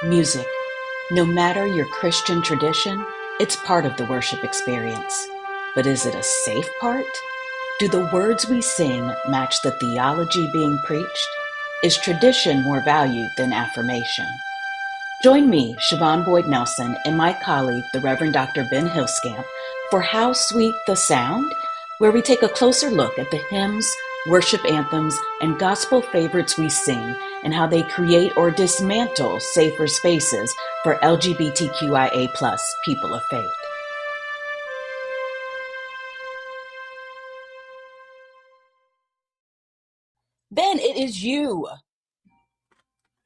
Music. No matter your Christian tradition, it's part of the worship experience. But is it a safe part? Do the words we sing match the theology being preached? Is tradition more valued than affirmation? Join me, Siobhan Boyd-Nelson, and my colleague, the Reverend Dr. Ben Huelskamp, for How Sweet the Sound, where we take a closer look at the hymns, worship anthems, and gospel favorites we sing and how they create or dismantle safer spaces for LGBTQIA+ people of faith. Ben, it is you.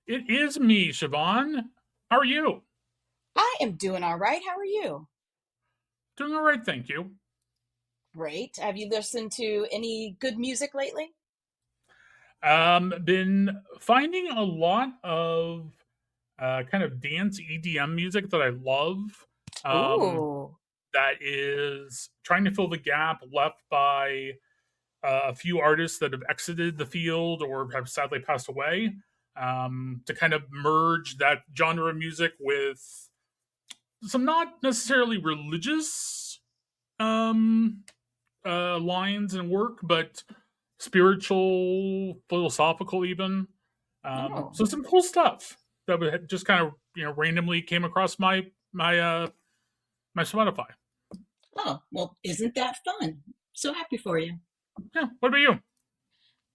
It is me, Siobhan. How are you? I am doing all right. How are you? Doing all right, thank you. Great. Have you listened to any good music lately? Been finding a lot of kind of dance EDM music that I love. Um, Ooh. that is trying to fill the gap left by a few artists that have exited the field or have sadly passed away. To kind of merge that genre of music with some not necessarily religious um, lines and work, but spiritual, philosophical, even. Oh. So some cool stuff that would just kind of randomly came across my Spotify. Oh, well, isn't that fun? So happy for you. Yeah. What about you?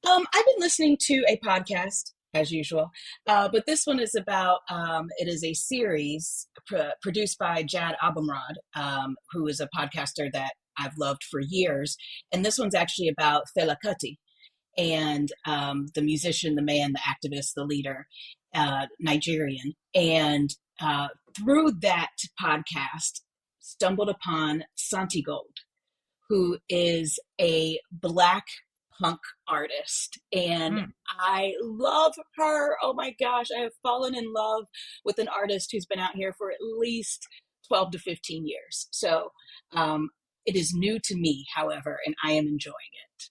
I've been listening to a podcast as usual, but this one is about. It is a series produced by Jad Abumrad, who is a podcaster that I've loved for years, and this one's actually about Fela Kuti and the musician, the man, the activist, the leader, Nigerian, and through that podcast, stumbled upon Santi Gold, who is a Black punk artist. And Hmm. I love her. Oh my gosh, I have fallen in love with an artist who's been out here for at least 12 to 15 years. So it is new to me, however, and I am enjoying it.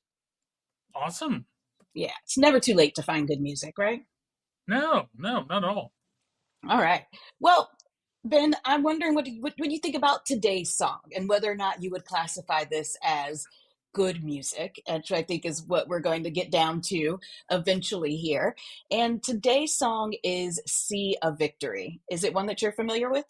Awesome. Yeah, it's never too late to find good music, right? No, not at all. All right. Well, Ben, I'm wondering what you think about today's song and whether or not you would classify this as good music, which I think is what we're going to get down to eventually here. And today's song is "See a Victory." Is it one that you're familiar with?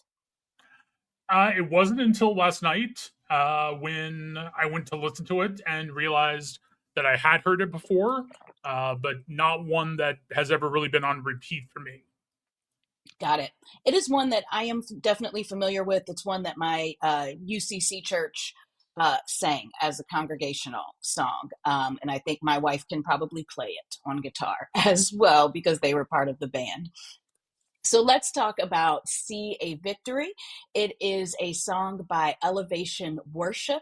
It wasn't until last night when I went to listen to it and realized that I had heard it before, but not one that has ever really been on repeat for me. Got it. It is one that I am definitely familiar with. It's one that my UCC church sang as a congregational song. And I think my wife can probably play it on guitar as well because they were part of the band. So let's talk about See a Victory. It is a song by Elevation Worship,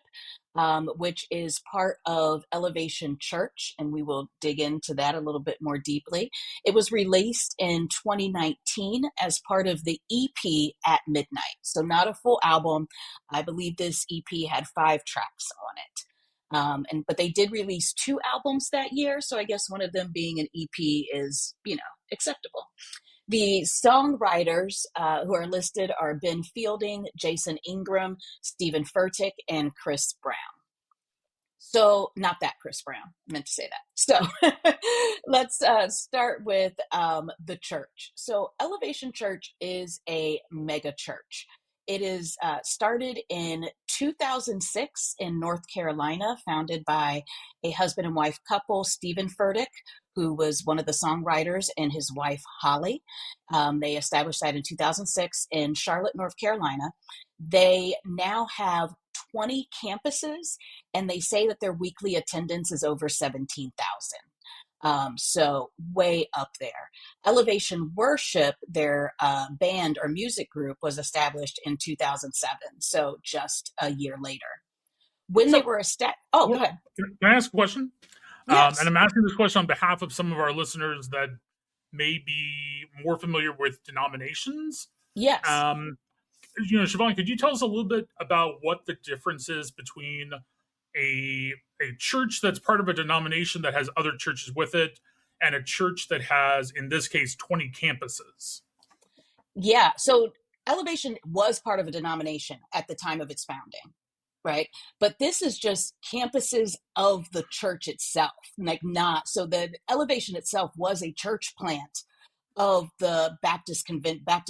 which is part of Elevation Church, and we will dig into that a little bit more deeply. It was released in 2019 as part of the EP At Midnight. So not a full album. I believe this EP had 5 tracks on it. But they did release 2 albums that year, so I guess one of them being an EP is, acceptable. The songwriters who are listed are Ben Fielding, Jason Ingram, Stephen Furtick, and Chris Brown. So, not that Chris Brown, I meant to say that. So, let's start with the church. So, Elevation Church is a mega church. It is started in 2006 in North Carolina, founded by a husband and wife couple, Stephen Furtick, who was one of the songwriters, and his wife, Holly. They established that in 2006 in Charlotte, North Carolina. They now have 20 campuses, and they say that their weekly attendance is over 17,000. So way up there. Elevation Worship, their band or music group, was established in 2007. So just a year later. When they So, were established, oh, go well, ahead. can I ask a question? And Yes, I'm asking this question on behalf of some of our listeners that may be more familiar with denominations. yes. Um, Siobhan, could you tell us a little bit about what the difference is between a church that's part of a denomination that has other churches with it, and a church that has, in this case, 20 campuses? Yeah. So Elevation was part of a denomination at the time of its founding, right? But this is just campuses of the church itself, like not so the Elevation itself was a church plant of the Baptist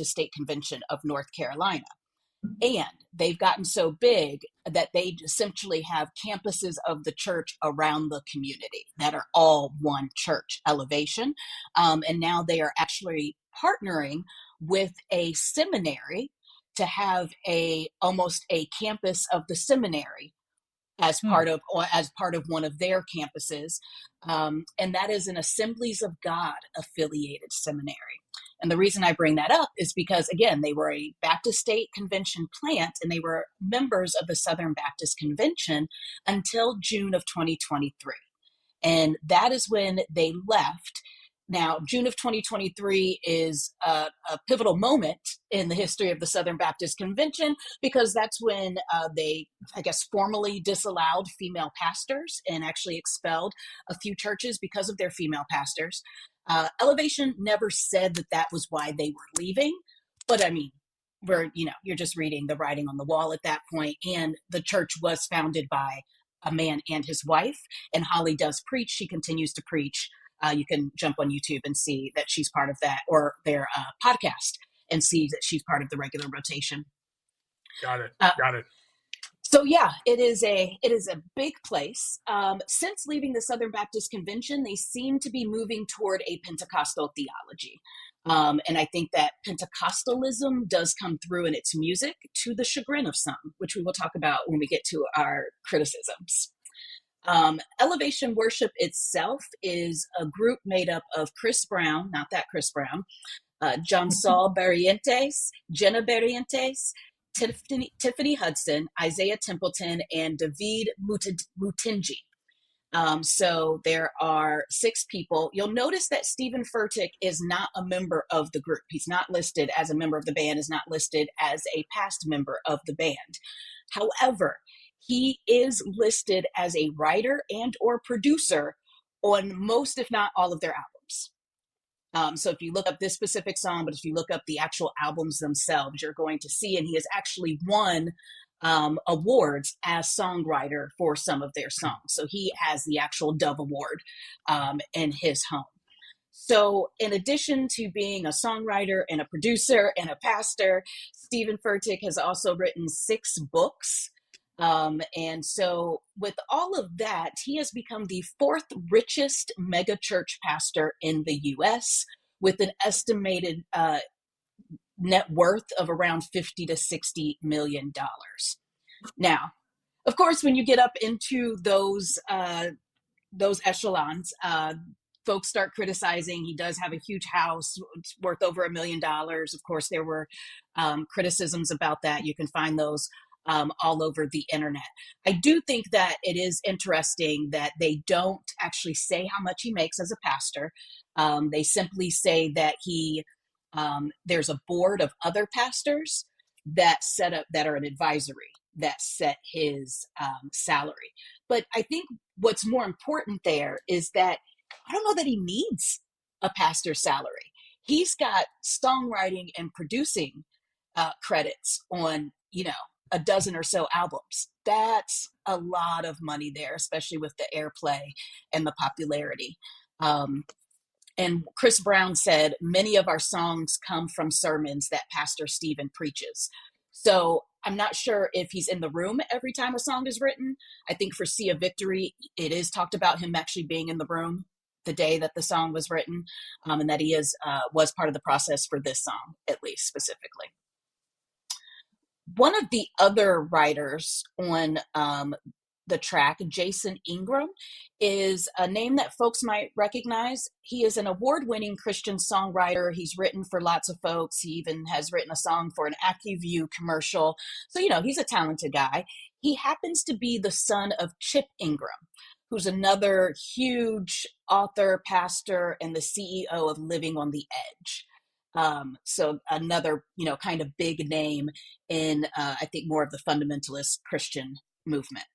State Convention of North Carolina. And they've gotten so big that they essentially have campuses of the church around the community that are all one church, Elevation. And now they are actually partnering with a seminary to have a almost a campus of the seminary Hmm. as part of one of their campuses, and that is an Assemblies of God affiliated seminary. And the reason I bring that up is because, again, they were a Baptist State Convention plant, and they were members of the Southern Baptist Convention until June of 2023. And that is when they left. Now, June of 2023 is a pivotal moment in the history of the Southern Baptist Convention because that's when they, I guess, formally disallowed female pastors and actually expelled a few churches because of their female pastors. Elevation never said that that was why they were leaving, but I mean, you're just reading the writing on the wall at that point, and the church was founded by a man and his wife, and Holly does preach. She continues to preach. You can jump on YouTube and see that she's part of that, or their podcast, and see that she's part of the regular rotation. Got it. Uh, Got it. so yeah, it is a big place. Since leaving the Southern Baptist Convention, they seem to be moving toward a Pentecostal theology. And I think that Pentecostalism does come through in its music to the chagrin of some, which we will talk about when we get to our criticisms. Elevation Worship itself is a group made up of Chris Brown, not that Chris Brown, John Saul Barrientos, Jenna Barrientos, Tiffany Hudson, Isaiah Templeton, and David Mutinji. So there are 6 people. You'll notice that Stephen Furtick is not a member of the group. He's not listed as a member of the band, is not listed as a past member of the band. However, he is listed as a writer and or producer on most, if not all, of their albums. So if you look up this specific song, but if you look up the actual albums themselves, you're going to see, and he has actually won awards as songwriter for some of their songs. So he has the actual Dove Award in his home. So, in addition to being a songwriter and a producer and a pastor, Stephen Furtick has also written 6 books. And so, with all of that, he has become the 4th richest megachurch pastor in the US with an estimated net worth of around $50 to $60 million. Now, of course, when you get up into those echelons, folks start criticizing. He does have a huge house. It's worth over $1 million. Of course, there were criticisms about that. You can find those all over the internet. I do think that it is interesting that they don't actually say how much he makes as a pastor. They simply say that there's a board of other pastors that set up, that are an advisory, that set his salary. But I think what's more important there is that I don't know that he needs a pastor's salary. He's got songwriting and producing credits on, a dozen or so albums. That's a lot of money there, especially with the airplay and the popularity. And Chris Brown said, many of our songs come from sermons that Pastor Stephen preaches. So I'm not sure if he's in the room every time a song is written. I think for Sea of Victory, it is talked about him actually being in the room the day that the song was written, and that he was part of the process for this song, at least specifically. One of the other writers on the track, Jason Ingram, is a name that folks might recognize. He is an award-winning Christian songwriter. He's written for lots of folks. He even has written a song for an AccuView commercial. So, he's a talented guy. He happens to be the son of Chip Ingram, who's another huge author, pastor, and the CEO of Living on the Edge. So another, kind of big name in, I think, more of the fundamentalist Christian movement.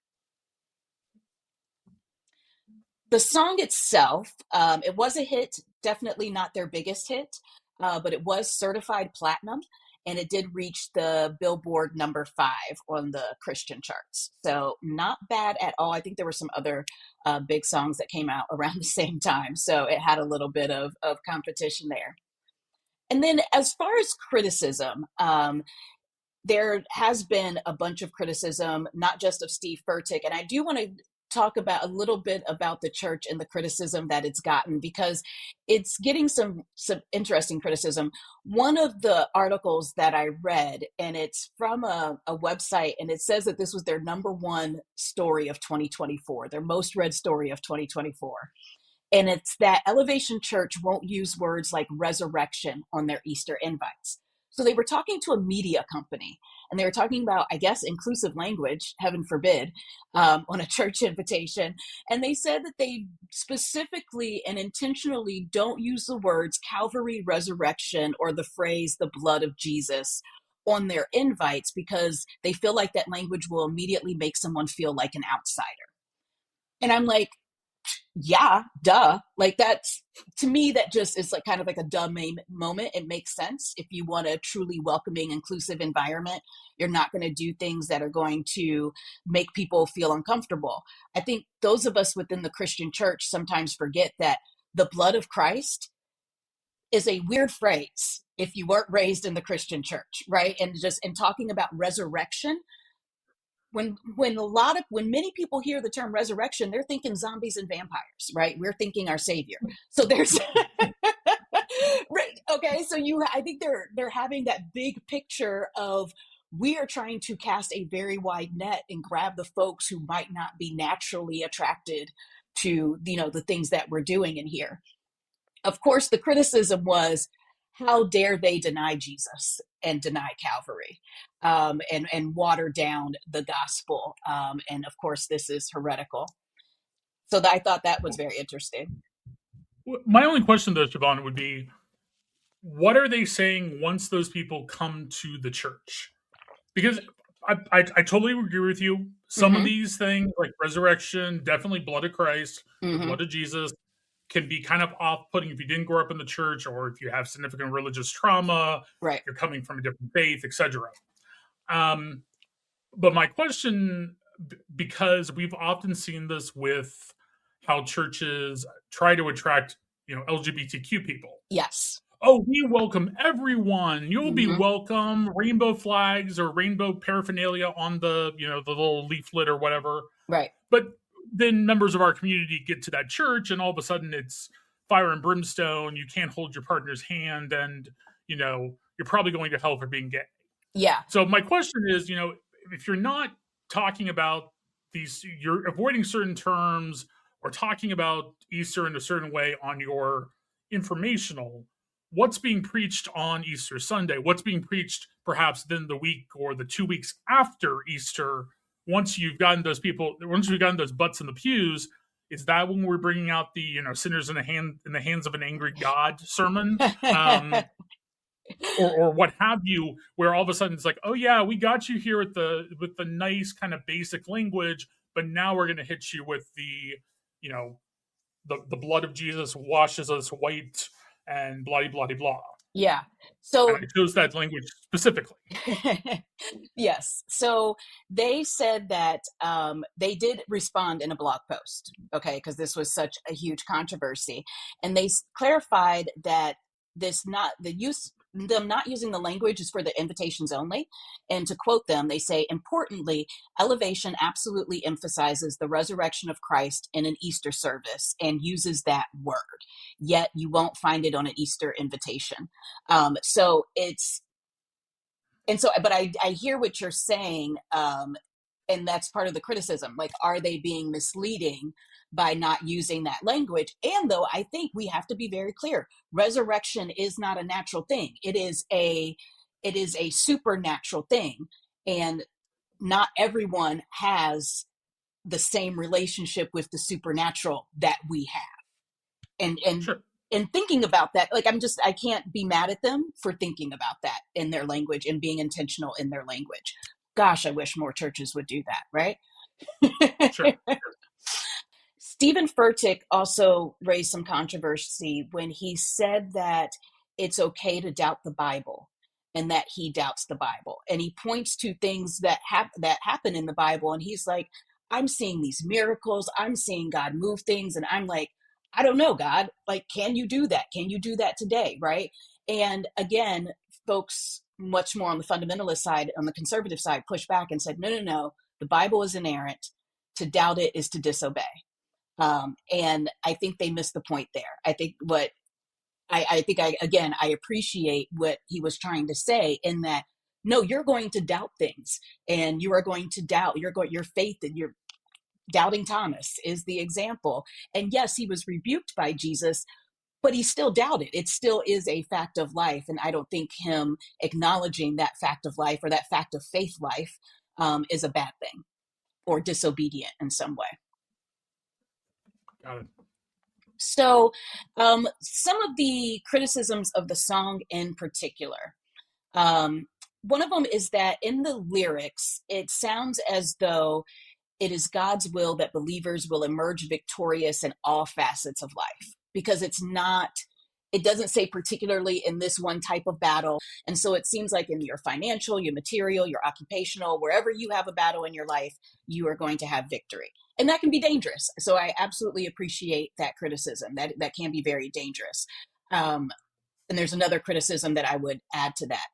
The song itself, it was a hit, definitely not their biggest hit. but it was certified platinum, and it did reach the Billboard number 5 on the Christian charts. So not bad at all. I think there were some other big songs that came out around the same time, so it had a little bit of competition there. And then as far as criticism, there has been a bunch of criticism, not just of Steve Furtick. And I do want to talk about a little bit about the church and the criticism that it's gotten, because it's getting some interesting criticism. One of the articles that I read, and it's from a website, and it says that this was their number one story of 2024, their most read story of 2024. And it's that Elevation Church won't use words like resurrection on their Easter invites. So they were talking to a media company, and they were talking about, I guess, inclusive language, heaven forbid, on a church invitation. And they said that they specifically and intentionally don't use the words Calvary, resurrection, or the phrase the blood of Jesus on their invites, because they feel like that language will immediately make someone feel like an outsider. And I'm like, yeah, duh. Like, that's, to me, that just is like kind of like a dumb moment. It makes sense. If you want a truly welcoming, inclusive environment, you're not going to do things that are going to make people feel uncomfortable. I think those of us within the Christian church sometimes forget that the blood of Christ is a weird phrase if you weren't raised in the Christian church, right? And just in talking about resurrection, when many people hear the term resurrection, they're thinking zombies and vampires, right? We're thinking our savior. So there's right, okay, so I think they're having that big picture of, we are trying to cast a very wide net and grab the folks who might not be naturally attracted to, the things that we're doing in here. Of course, the criticism was, how dare they deny Jesus and deny Calvary, and water down the gospel. And of course, this is heretical. So I thought that was very interesting. My only question, though, Siobhan, would be, what are they saying once those people come to the church? Because I totally agree with you. Some of Mm-hmm. these things, like resurrection, definitely blood of Christ, the Mm-hmm. blood of Jesus, can be kind of off-putting if you didn't grow up in the church, or if you have significant religious trauma, Right. you're coming from a different faith, etc. Um, but my question, because we've often seen this with how churches try to attract, LGBTQ people. Yes. Oh, we welcome everyone. You'll be Mm-hmm. welcome. Rainbow flags or rainbow paraphernalia on the little leaflet or whatever. Right. But then members of our community get to that church, and all of a sudden it's fire and brimstone. You can't hold your partner's hand, and you're probably going to hell for being gay. Yeah. So my question is, if you're not talking about you're avoiding certain terms, or talking about Easter in a certain way on your informational, what's being preached on Easter Sunday? What's being preached perhaps then the week or the 2 weeks after Easter? Once we've gotten those butts in the pews, is that when we're bringing out the sinners in the hands of an angry God sermon? Or what have you, where all of a sudden it's like, oh yeah, we got you here with the nice kind of basic language, but now we're going to hit you with the blood of Jesus washes us white, and blah blah blah. Yeah. And So I chose that language specifically. yes. So they said that they did respond in a blog post, okay, because this was such a huge controversy. And they clarified that them not using the language is for the invitations only. And to quote them, they say, importantly, Elevation absolutely emphasizes the resurrection of Christ in an Easter service and uses that word. Yet you won't find it on an Easter invitation. So it's, and so, but I hear what you're saying. And that's part of the criticism. Like, are they being misleading by not using that language? And though I think we have to be very clear, resurrection is not a natural thing. It is a supernatural thing. And not everyone has the same relationship with the supernatural that we have. And Sure. and thinking about that, like, I can't be mad at them for thinking about that in their language and being intentional in their language. Gosh, I wish more churches would do that, right? Sure. Stephen Furtick also raised some controversy when he said that it's okay to doubt the Bible, and that he doubts the Bible. And he points to things that happen in the Bible, and he's like, I'm seeing these miracles, I'm seeing God move things, and I'm like, I don't know, God, like, can you do that? Can you do that today? Right? And again, folks much more on the fundamentalist side, on the conservative side, push back and said, no, no, no, the Bible is inerrant. To doubt it is to disobey. And I think they missed the point there. I think I appreciate what he was trying to say, in that, no, you're going to doubt things, and you are going to doubt your faith, and you're doubting Thomas is the example. And yes, he was rebuked by Jesus, but he still doubted. It still is a fact of life. And I don't think him acknowledging that fact of life, or that fact of faith life, is a bad thing or disobedient in some way. Got it. So some of the criticisms of the song in particular, one of them is that in the lyrics, it sounds as though it is God's will that believers will emerge victorious in all facets of life, because it doesn't say particularly in this one type of battle. And so it seems like in your financial, your material, your occupational, wherever you have a battle in your life, you are going to have victory. And that can be dangerous. So I absolutely appreciate that criticism. That can be very dangerous. And there's another criticism that I would add to that.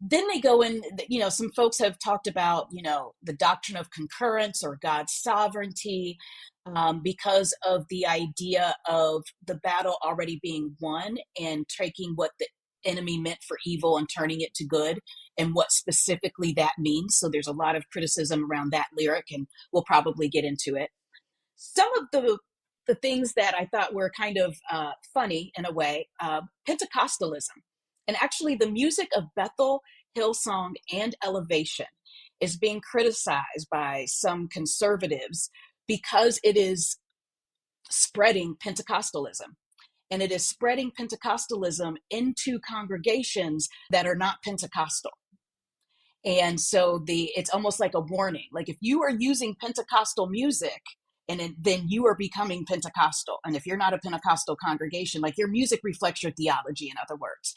Then they go in, some folks have talked about, the doctrine of concurrence or God's sovereignty, because of the idea of the battle already being won, and taking what the enemy meant for evil and turning it to good, and what specifically that means. So there's a lot of criticism around that lyric, and we'll probably get into it. Some of the things that I thought were kind of funny in a way, Pentecostalism. And actually the music of Bethel, Hillsong, and Elevation is being criticized by some conservatives because it is spreading Pentecostalism. And it is spreading Pentecostalism into congregations that are not Pentecostal. And so it's almost like a warning. Like, if you are using Pentecostal music, then you are becoming Pentecostal. And if you're not a Pentecostal congregation, like, your music reflects your theology, in other words.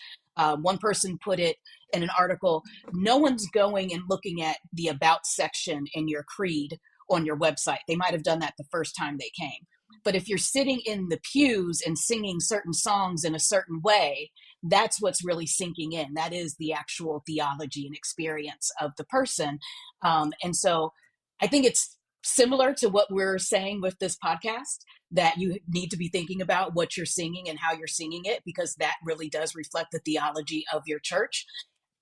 One person put it in an article, no one's going and looking at the about section in your creed on your website. They might have done that the first time they came. But if you're sitting in the pews and singing certain songs in a certain way, that's what's really sinking in. That is the actual theology and experience of the person. And so I think it's similar to what we're saying with this podcast, that you need to be thinking about what you're singing and how you're singing it, because that really does reflect the theology of your church.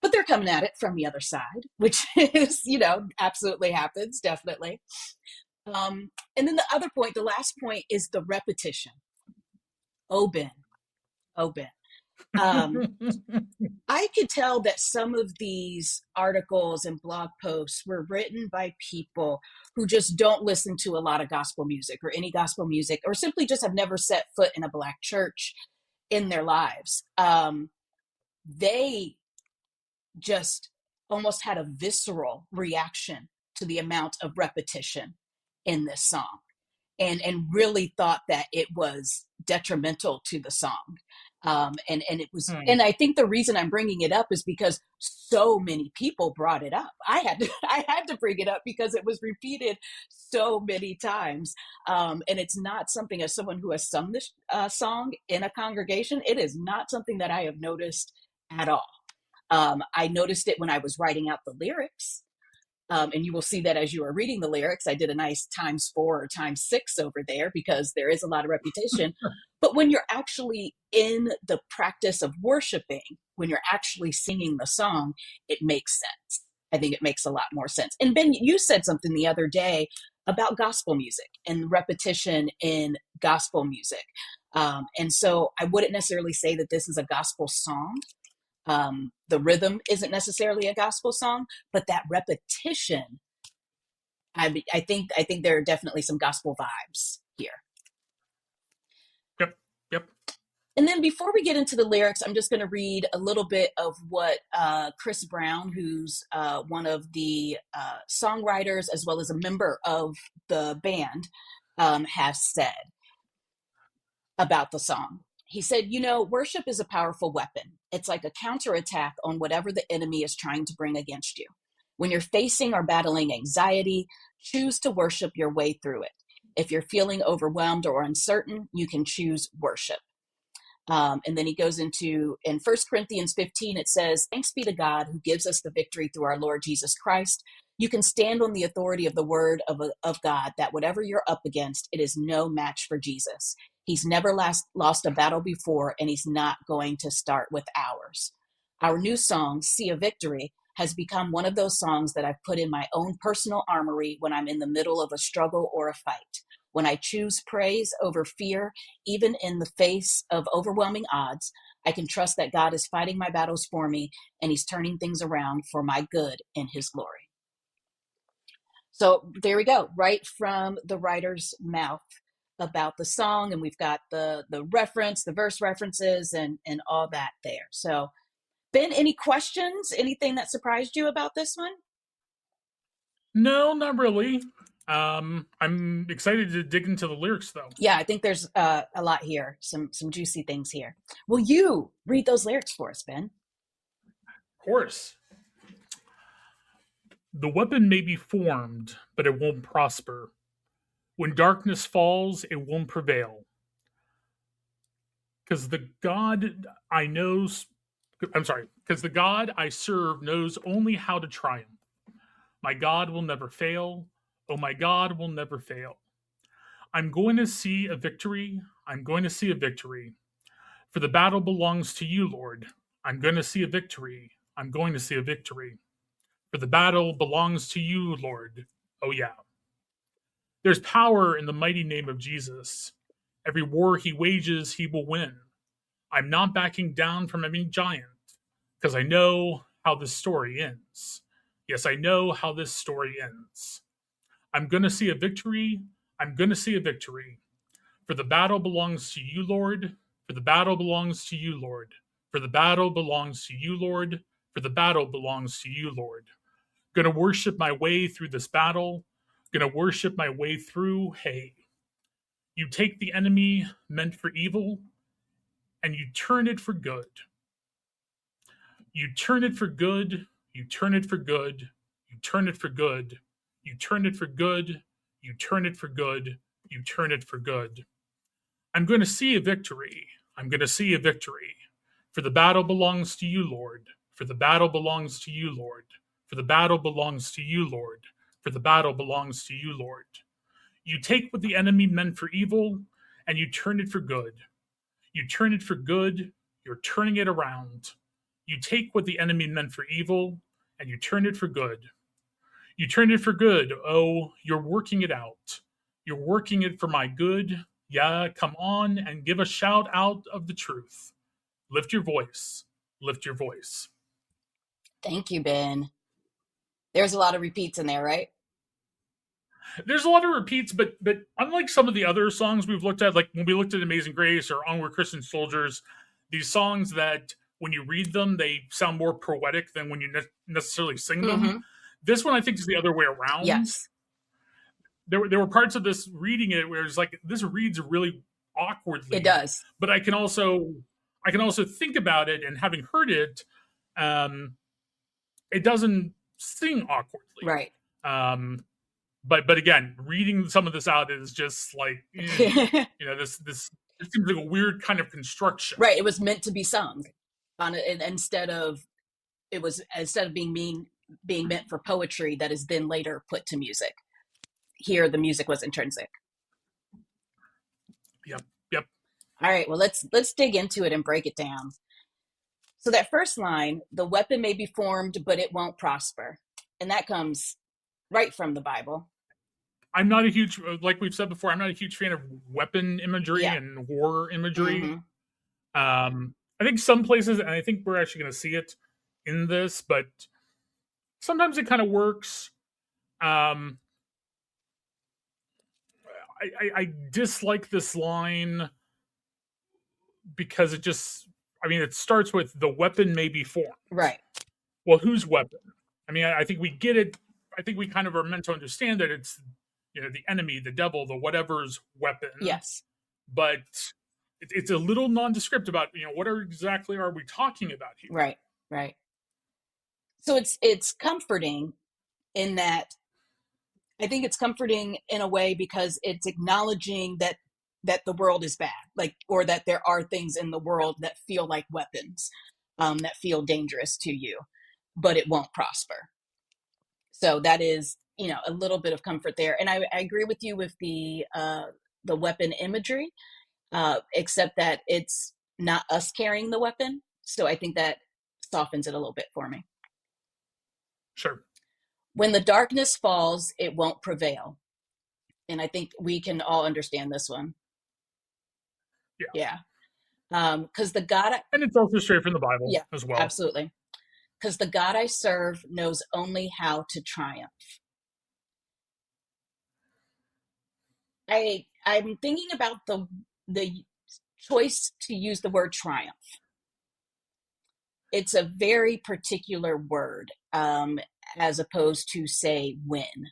But they're coming at it from the other side, which is, absolutely happens, definitely. And then the last point is the repetition. Oben. I could tell that some of these articles and blog posts were written by people who just don't listen to a lot of gospel music, or any gospel music, or simply just have never set foot in a Black church in their lives. They just almost had a visceral reaction to the amount of repetition in this song, and really thought that it was detrimental to the song. And it was, and I think the reason I'm bringing it up is because so many people brought it up. I had to bring it up because it was repeated so many times. And it's not something, as someone who has sung this song in a congregation, it is not something that I have noticed at all. I noticed it when I was writing out the lyrics. And you will see that as you are reading the lyrics, I did a nice ×4 or ×6 over there, because there is a lot of repetition. But when you're actually in the practice of worshiping, when you're actually singing the song, it makes sense. I think it makes a lot more sense. And Ben, you said something the other day about gospel music and repetition in gospel music. And so I wouldn't necessarily say that this is a gospel song. The rhythm isn't necessarily a gospel song, but that repetition, I think there are definitely some gospel vibes here. Yep. And then before we get into the lyrics, I'm just going to read a little bit of what Chris Brown, who's one of the songwriters as well as a member of the band, has said about the song. he said, you know, worship is a powerful weapon. It's like a counterattack on whatever the enemy is trying to bring against you. When you're facing or battling anxiety, choose to worship your way through it. If you're feeling overwhelmed or uncertain, you can choose worship. And then he goes into, in 1 Corinthians 15, it says, thanks be to God who gives us the victory through our Lord Jesus Christ. You can stand on the authority of the word of God that whatever you're up against, it is no match for Jesus. He's never lost a battle before, and he's not going to start with ours. Our new song, See a Victory, has become one of those songs that I've put in my own personal armory when I'm in the middle of a struggle or a fight. When I choose praise over fear, even in the face of overwhelming odds, I can trust that God is fighting my battles for me and he's turning things around for my good in his glory. So there we go, right from the writer's mouth about the song. And we've got the reference, the verse references and all that there. So Ben, any questions? Anything that surprised you about this one? No, not really. I'm excited to dig into the lyrics, though. Yeah, I think there's a lot here, some juicy things here. Will you read those lyrics for us, Ben? Of course. The weapon may be formed, but it won't prosper. When darkness falls, it won't prevail. Because the God I know, because the God I serve knows only how to triumph. My God will never fail. Oh, my God will never fail. I'm going to see a victory. I'm going to see a victory. For the battle belongs to you, Lord. I'm going to see a victory. I'm going to see a victory. For the battle belongs to you, Lord. Oh, yeah. There's power in the mighty name of Jesus. Every war he wages, he will win. I'm not backing down from any giant because I know how this story ends. Yes, I know how this story ends. I'm going to see a victory. I'm going to see a victory. For the battle belongs to you, Lord. For the battle belongs to you, Lord. For the battle belongs to you, Lord. For the battle belongs to you, Lord. Going to worship my way through this battle. Going to worship my way through. Hey, you take the enemy meant for evil and you turn it for good. You turn it for good. You turn it for good. You turn it for good. You turn it for good. You turn it for good. You turn it for good. I'm going to see a victory. I'm going to see a victory. For the battle belongs to you, Lord. For the battle belongs to you, Lord. For the battle belongs to you, Lord. For the battle belongs to you, Lord. You take what the enemy meant for evil and you turn it for good. You turn it for good. You're turning it around. You take what the enemy meant for evil and you turn it for good. You turn it for good. Oh, you're working it out. You're working it for my good. Yeah, come on and give a shout out of the truth. Lift your voice. Lift your voice. Thank you, Ben. There's a lot of repeats in there, right? There's a lot of repeats, but unlike some of the other songs we've looked at, like when we looked at Amazing Grace or Onward Christian Soldiers, these songs that when you read them, they sound more poetic than when you necessarily sing them. Mm-hmm. This one, I think, is the other way around. Yes. There were parts of this reading it where it's like this reads really awkwardly. It does. But I can also think about it, and having heard it, it doesn't sing awkwardly. Right. But again, reading some of this out is just like this seems like a weird kind of construction. Right. It was meant to be sung on it instead of being meant for poetry that is then later put to music. Here the music was intrinsic. Yep. All right, well let's dig into it and break it down. So that first line, the weapon may be formed, but it won't prosper. And that comes right from the Bible. I'm not a huge, like we've said before, I'm not a huge fan of weapon imagery and war imagery. Mm-hmm. I think some places, and I think we're actually going to see it in this, but sometimes it kind of works. I dislike this line because it starts with the weapon may be formed. Right. Well, whose weapon? I mean, I think we get it. I think we kind of are meant to understand that it's, the enemy, the devil, the whatever's weapon. Yes. But it's a little nondescript about, what exactly are we talking about here? Right, right. So it's comforting in that. I think it's comforting in a way because it's acknowledging that the world is bad, like, or that there are things in the world that feel like weapons, that feel dangerous to you, but it won't prosper. So that is, a little bit of comfort there. And I agree with you with the weapon imagery, except that it's not us carrying the weapon. So I think that softens it a little bit for me. Sure. When the darkness falls, it won't prevail. And I think we can all understand this one. Yeah. Because the God, and it's also straight from the Bible as well. Absolutely. Because the God I serve knows only how to triumph. I'm thinking about the choice to use the word triumph. It's a very particular word, as opposed to, say, win.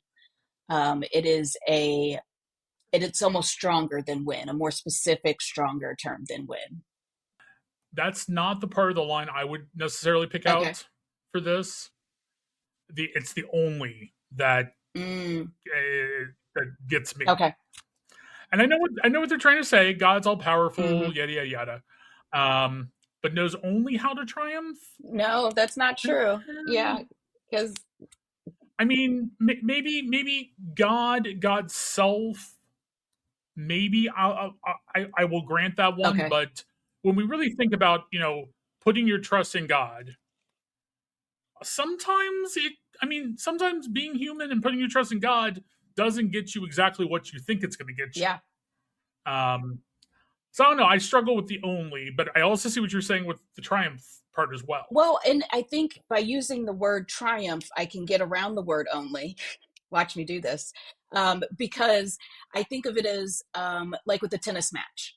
It's almost stronger than win, a more specific, stronger term than win. That's not the part of the line I would necessarily pick out for this. It's the only that that gets me. Okay. And I know what they're trying to say. God's all powerful, yada yada yada. But knows only how to triumph. No, that's not true. Yeah, because I mean, maybe God's self. Maybe I will grant that one, but when we really think about putting your trust in God, sometimes being human and putting your trust in God doesn't get you exactly what you think it's going to get you. Yeah. So I don't know. I struggle with the only, but I also see what you're saying with the triumph part as well. Well, and I think by using the word triumph, I can get around the word only. Watch me do this. Because I think of it as like with the tennis match,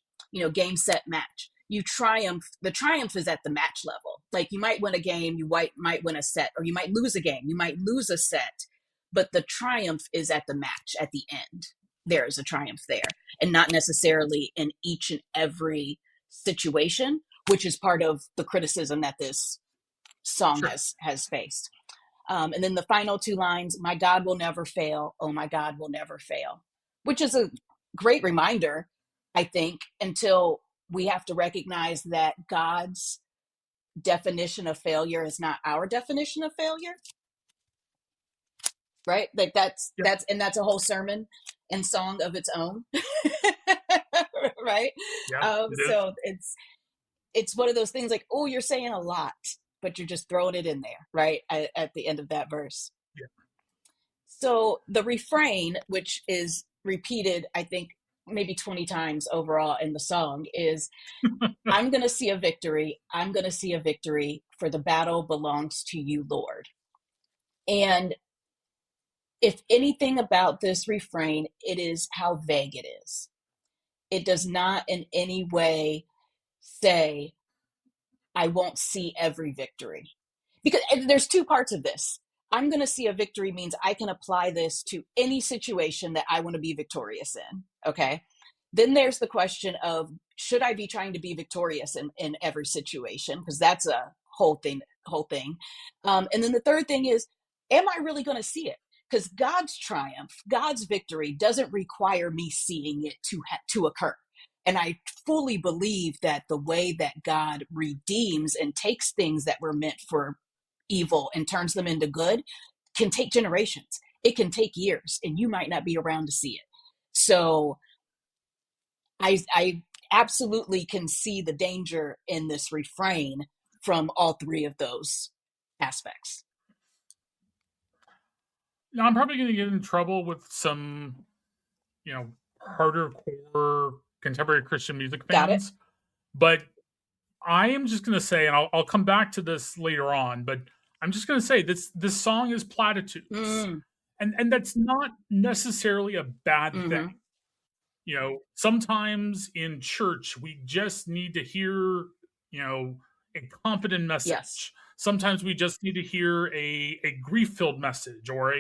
game, set, match. You triumph. The triumph is at the match level. Like, you might win a game, you might win a set, or you might lose a game, you might lose a set, but the triumph is at the match, at the end. There is a triumph there, and not necessarily in each and every situation, which is part of the criticism that this song has faced. And then the final two lines, my God will never fail. Oh, my God will never fail, which is a great reminder, I think, until we have to recognize that God's definition of failure is not our definition of failure. Right? Like that's a whole sermon and song of its own. Right? So it's one of those things like, oh, you're saying a lot, but you're just throwing it in there, right? At the end of that verse. Yeah. So the refrain, which is repeated, I think, maybe 20 times overall in the song, is I'm going to see a victory. I'm going to see a victory, for the battle belongs to you, Lord. And if anything about this refrain, it is how vague it is. It does not in any way say, I won't see every victory. Because there's two parts of this. I'm going to see a victory means I can apply this to any situation that I want to be victorious in. Okay. Then there's the question of, should I be trying to be victorious in every situation? Because that's a whole thing. And then the third thing is, am I really going to see it? Because God's triumph, God's victory doesn't require me seeing it to occur. And I fully believe that the way that God redeems and takes things that were meant for evil and turns them into good can take generations. It can take years, and you might not be around to see it. So I absolutely can see the danger in this refrain from all three of those aspects. Now, I'm probably going to get in trouble with some, harder core contemporary Christian music fans. But I am just going to say, and I'll come back to this later on, but I'm just going to say this song is platitudes. And that's not necessarily a bad thing. Sometimes in church, we just need to hear, a confident message. Yes. Sometimes we just need to hear a grief-filled message, or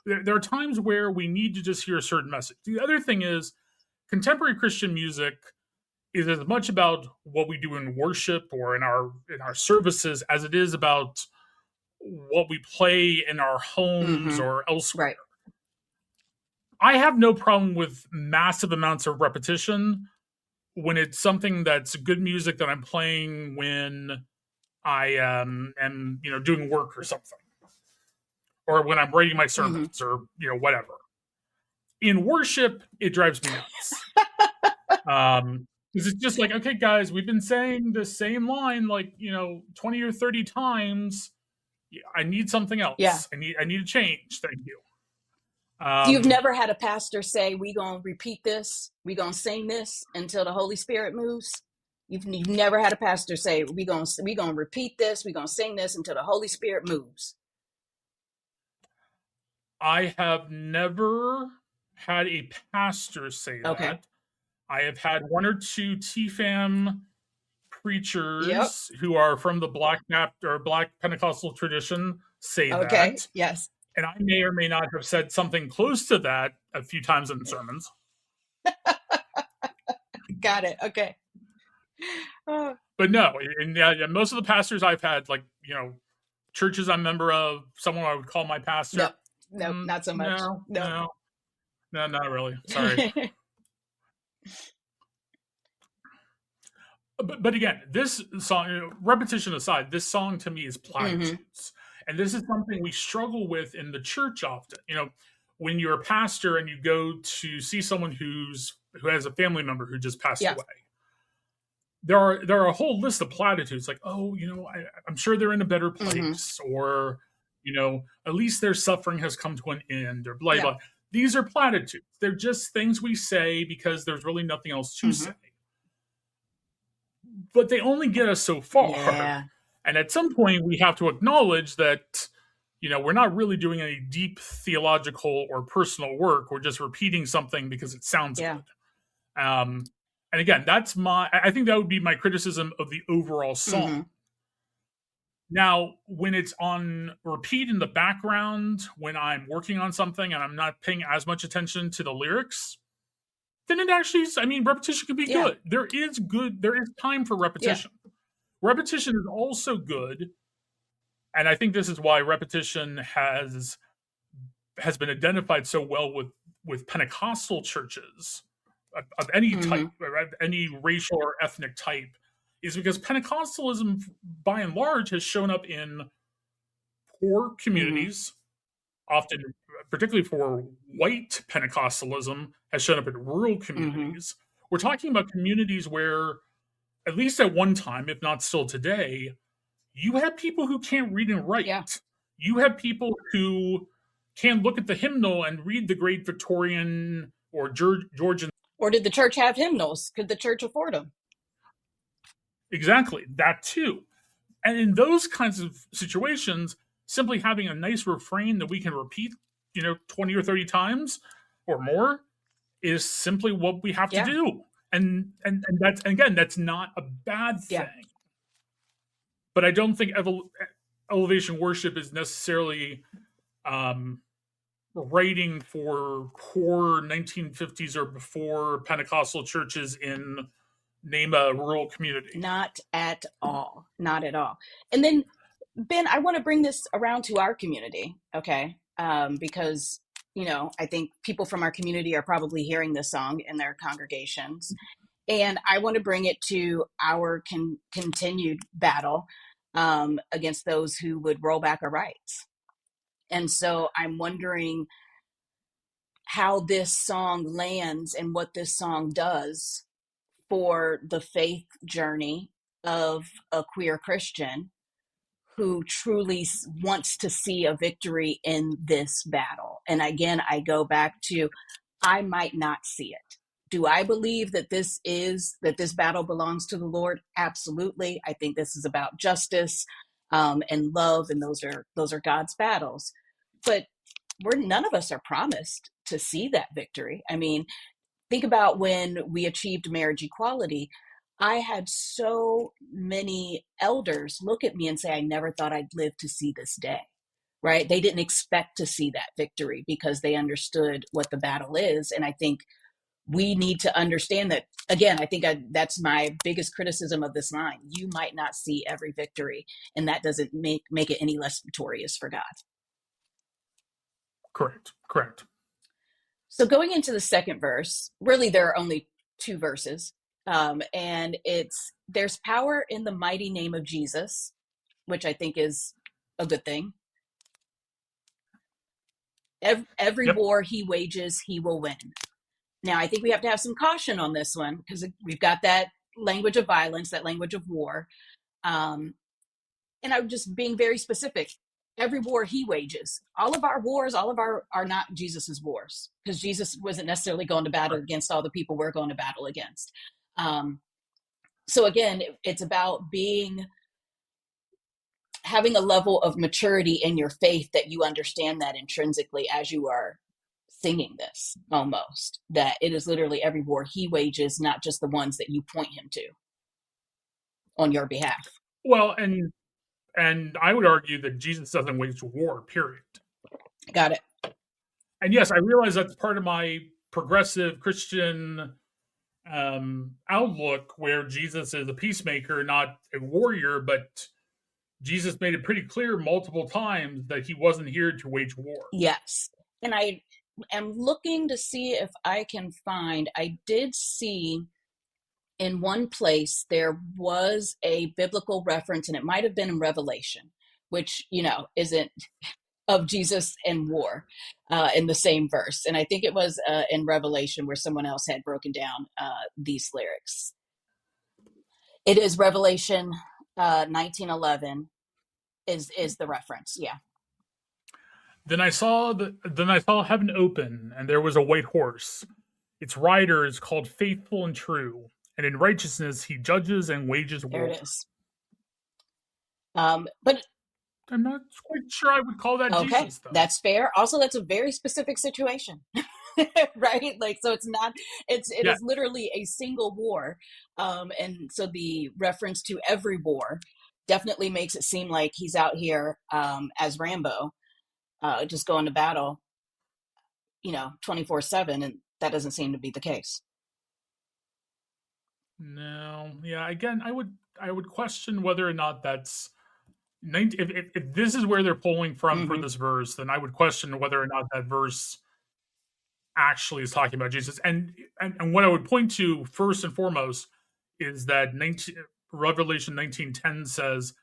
there are times where we need to just hear a certain message. The other thing is, contemporary Christian music is as much about what we do in worship or in our services as it is about what we play in our homes Mm-hmm. or elsewhere. Right. I have no problem with massive amounts of repetition when it's something that's good music that I'm playing when I am doing work or something, or when I'm writing my Mm-hmm. sermons or whatever. In worship, it drives me nuts. Because it's just like, okay, guys, we've been saying the same line like 20 or 30 times. I need something Yeah. else. I need a change. Thank you. So you've never had a pastor say, "We gonna repeat this, we gonna sing this until the Holy Spirit moves." You've never had a pastor say, "We gonna repeat this, we gonna sing this until the Holy Spirit moves." I have never had a pastor say Okay. that. I have had one or two TFAM Yep. preachers who are from the Black Pentecostal tradition say Okay. that, Yes. and I may or may not have said something close to that a few times in sermons. Got it. Okay. Oh, But no, and most of the pastors I've had, like churches I'm a member of, someone I would call my no. pastor. No, not so much. No, No. no, no, not really. Sorry. But again, this song, repetition aside, this song to me is platitudes. Mm-hmm. And this is something we struggle with in the church often. When you're a pastor and you go to see someone who has a family member who just passed Yeah. away, there are a whole list of platitudes like, oh, I'm sure they're in a better place, or at least their suffering has come to an end, or blah Yeah. blah. These are platitudes. They're just things we say because there's really nothing else to say. But they only get us so far. Yeah. And at some point, we have to acknowledge that we're not really doing any deep theological or personal work. We're just repeating something because it sounds Yeah. good. And again, I think that would be my criticism of the overall song. Mm-hmm. Now, when it's on repeat in the background, when I'm working on something and I'm not paying as much attention to the lyrics, then it actually, repetition can be Yeah. good. There is time for repetition. Yeah. Repetition is also good. And I think this is why repetition has been identified so well with Pentecostal churches of any type, right? Any racial or ethnic type, is because Pentecostalism, by and large, has shown up in poor communities, often, particularly for white Pentecostalism, has shown up in rural communities. We're talking about communities where, at least at one time, if not still today, you have people who can't read and write. Yeah. You have people who can look at the hymnal and read the great Victorian or Georgian. Or did the church have hymnals? Could the church afford them? Exactly, that too. And in those kinds of situations, simply having a nice refrain that we can repeat, 20 or 30 times or more is simply what we have to do. And that's not a bad thing. Yeah. But I don't think elevation worship is necessarily writing for core 1950s or before Pentecostal churches in name a rural community. Not at all. Not at all. And then, Ben, I want to bring this around to our community, okay? Because, I think people from our community are probably hearing this song in their congregations. And I want to bring it to our continued battle against those who would roll back our rights. And so I'm wondering how this song lands and what this song does for the faith journey of a queer Christian who truly wants to see a victory in this battle. And again, I go back to, I might not see it. Do I believe that this battle belongs to the Lord? Absolutely. I think this is about justice and love, and those are God's battles. But none of us are promised to see that victory. I mean, think about when we achieved marriage equality. I had so many elders look at me and say, I never thought I'd live to see this day, right? They didn't expect to see that victory because they understood what the battle is. And I think we need to understand that. Again, I think that's my biggest criticism of this line. You might not see every victory, and that doesn't make it any less victorious for God. Correct. So going into the second verse, really there are only two verses, and there's power in the mighty name of Jesus, which I think is a good thing. Every Yep. war he wages, he will win. Now, I think we have to have some caution on this one because we've got that language of violence, that language of war. And I'm just being very specific. Every war he wages. All of our wars, are not Jesus's wars, because Jesus wasn't necessarily going to battle against all the people we're going to battle against. So again, it's about having a level of maturity in your faith that you understand that intrinsically as you are singing this, almost, that it is literally every war he wages, not just the ones that you point him to on your behalf. Well, and I would argue that Jesus doesn't wage war, period. Got it. And yes, I realize that's part of my progressive Christian outlook, where Jesus is a peacemaker, not a warrior, but Jesus made it pretty clear multiple times that he wasn't here to wage war. Yes. And I am looking to see if I can find, I did see in one place there was a biblical reference, and it might have been in Revelation, which, isn't of Jesus and war in the same verse. And I think it was in Revelation where someone else had broken down these lyrics. It is Revelation 19:11 is the reference. Yeah. Then I saw heaven open, and there was a white horse. Its rider is called Faithful and True, and in righteousness he judges and wages war. There it is. But I'm not quite sure I would call that okay, Jesus, though. That's fair. Also, that's a very specific situation. Right? Like, so it's not, it is literally a single war. And so the reference to every war definitely makes it seem like he's out here as Rambo, just going to battle, 24/7. And that doesn't seem to be the case. No. Yeah. Again, I would question whether or not that's, if this is where they're pulling from for this verse, then I would question whether or not that verse actually is talking about Jesus. And what I would point to first and foremost is that Revelation 19:10 says,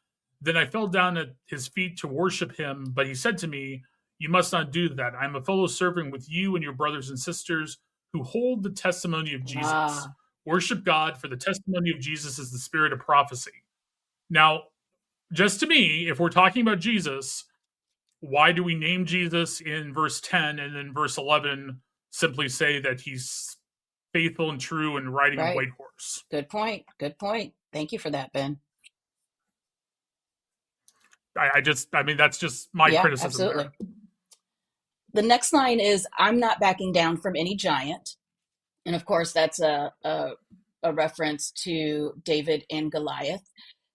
"Then I fell down at his feet to worship him, but he said to me, 'You must not do that. I am a fellow servant with you and your brothers and sisters who hold the testimony of Jesus. Worship God, for the testimony of Jesus is the spirit of prophecy.'" Now, just to me, if we're talking about Jesus, why do we name Jesus in verse 10 and then verse 11 simply say that he's faithful and true and riding a white horse? Good point. Thank you for that, Ben. That's just my criticism. Absolutely. There. The next line is, "I'm not backing down from any giant." And of course, that's a reference to David and Goliath.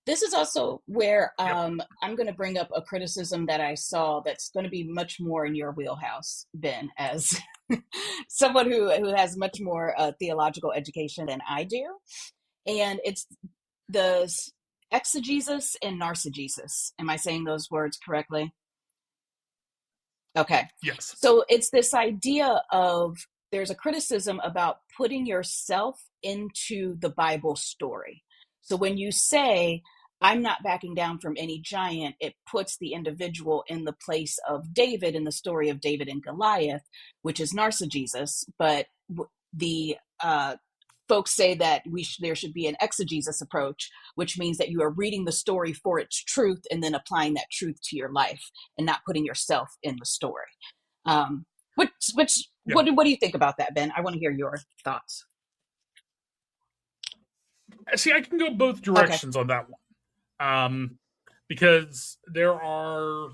This is also where I'm going to bring up a criticism that I saw that's going to be much more in your wheelhouse, Ben, as someone who has much more theological education than I do. And it's the exegesis and narcigesis. Am I saying those words correctly? Okay. Yes. So it's this idea of, there's a criticism about putting yourself into the Bible story. So when you say, "I'm not backing down from any giant," it puts the individual in the place of David in the story of David and Goliath, which is narcigesis. But the folks say that there should be an exegesis approach, which means that you are reading the story for its truth and then applying that truth to your life and not putting yourself in the story. What do you think about that, Ben? I want to hear your thoughts. See, I can go both directions on that one. Because there are,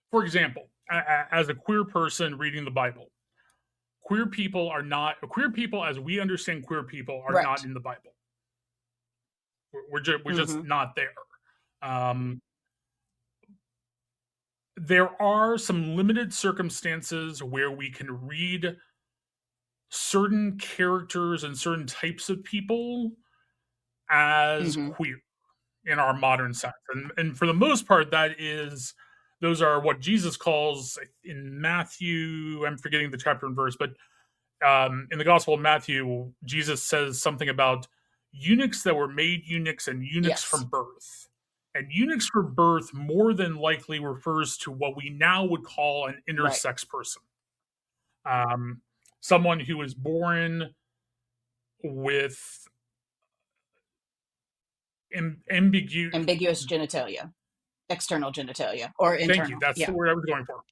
for example, as a queer person reading the Bible, queer people as we understand queer people are not in the Bible. We're just not there. There are some limited circumstances where we can read certain characters and certain types of people as Mm-hmm. queer in our modern sense. And for the most part, those are what Jesus calls in Matthew. I'm forgetting the chapter and verse, but in the Gospel of Matthew, Jesus says something about eunuchs that were made eunuchs and eunuchs Yes. from birth. And eunuchs from birth more than likely refers to what we now would call an Right. intersex person. Um, Someone who is born with Ambiguous genitalia, external genitalia, or thank you, internal. that's the Yeah. word I was going for.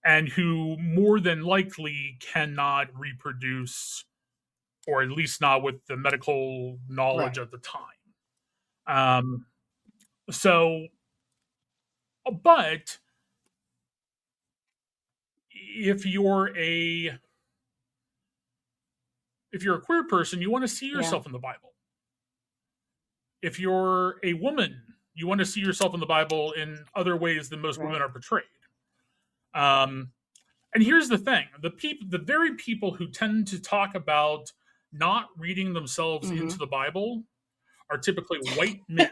And who more than likely cannot reproduce, or at least not with the medical knowledge Right. of the time. Um, so, but if you're a queer person, you want to see Yeah. yourself in the Bible. If you're a woman, you want to see yourself in the Bible in other ways than most women Right. are portrayed. Um, and here's the thing: the very people who tend to talk about not reading themselves Mm-hmm. into the Bible are typically white men.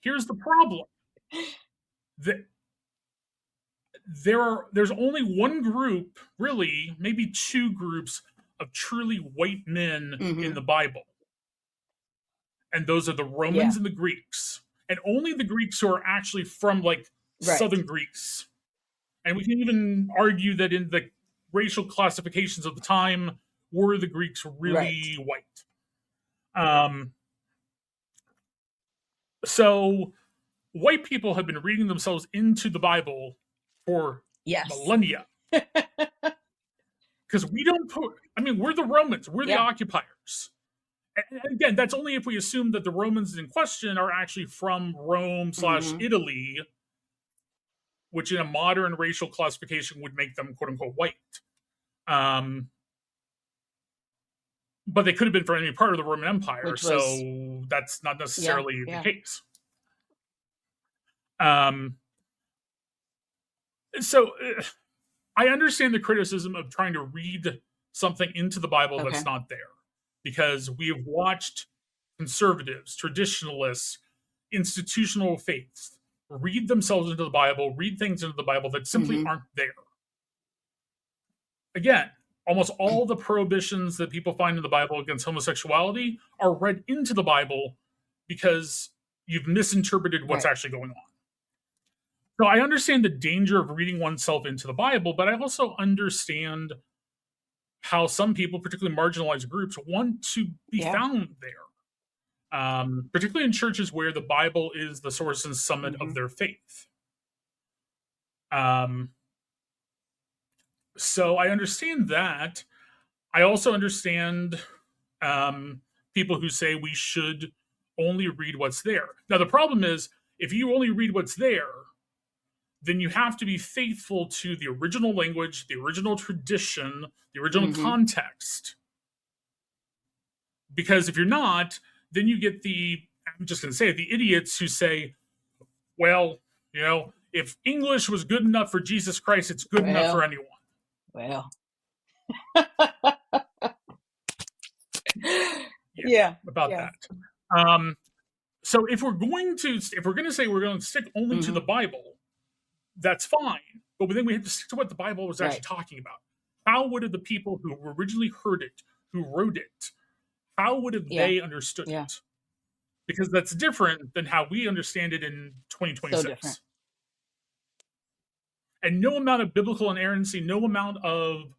Here's the problem: that there's only one group, really, maybe two groups of truly white men in Mm-hmm. the Bible, and those are the Yeah. Romans and the Greeks, and only the Greeks who are actually from like Right. southern Greece. And we can even argue that in the racial classifications of the time, were the Greeks Right. really white? Um, so white people have been reading themselves into the Bible for Yes. millennia because we don't put. I mean, we're the Romans, we're the Yeah. occupiers. And again, that's only if we assume that the Romans in question are actually from Rome slash Mm-hmm. Italy, which in a modern racial classification would make them quote unquote white. Um, but they could have been from any part of the Roman Empire, Which was, so that's not yeah. necessarily the Yeah. case. Um, so I understand the criticism of trying to read something into the Bible that's Okay. not there, because we have watched conservatives, traditionalists, institutional faiths read themselves into the Bible, read things into the Bible that simply Mm-hmm. aren't there. Again, almost all the prohibitions that people find in the Bible against homosexuality are read into the Bible because you've misinterpreted what's Right. actually going on. So I understand the danger of reading oneself into the Bible, but I also understand how some people, particularly marginalized groups, want to be Yeah. found there, particularly in churches where the Bible is the source and summit Mm-hmm. of their faith. Um, so I understand that. I also understand people who say we should only read what's there. Now, the problem is if you only read what's there, then you have to be faithful to the original language, the original tradition, the original Mm-hmm. context. Because if you're not, then you get I'm just going to say it, the idiots who say, well, if English was good enough for Jesus Christ, it's good enough for Well. anyone. Well. Yeah, Yeah. about Yeah. that. So if we're going to say we're going to stick only to Mm-hmm. the Bible, that's fine. But then we have to stick to what the Bible was actually Right. talking about. How would have the people who originally heard it, who wrote it, how would have Yeah. they understood Yeah. it? Because that's different than how we understand it in So different. 2026. And no amount of biblical inerrancy, no amount of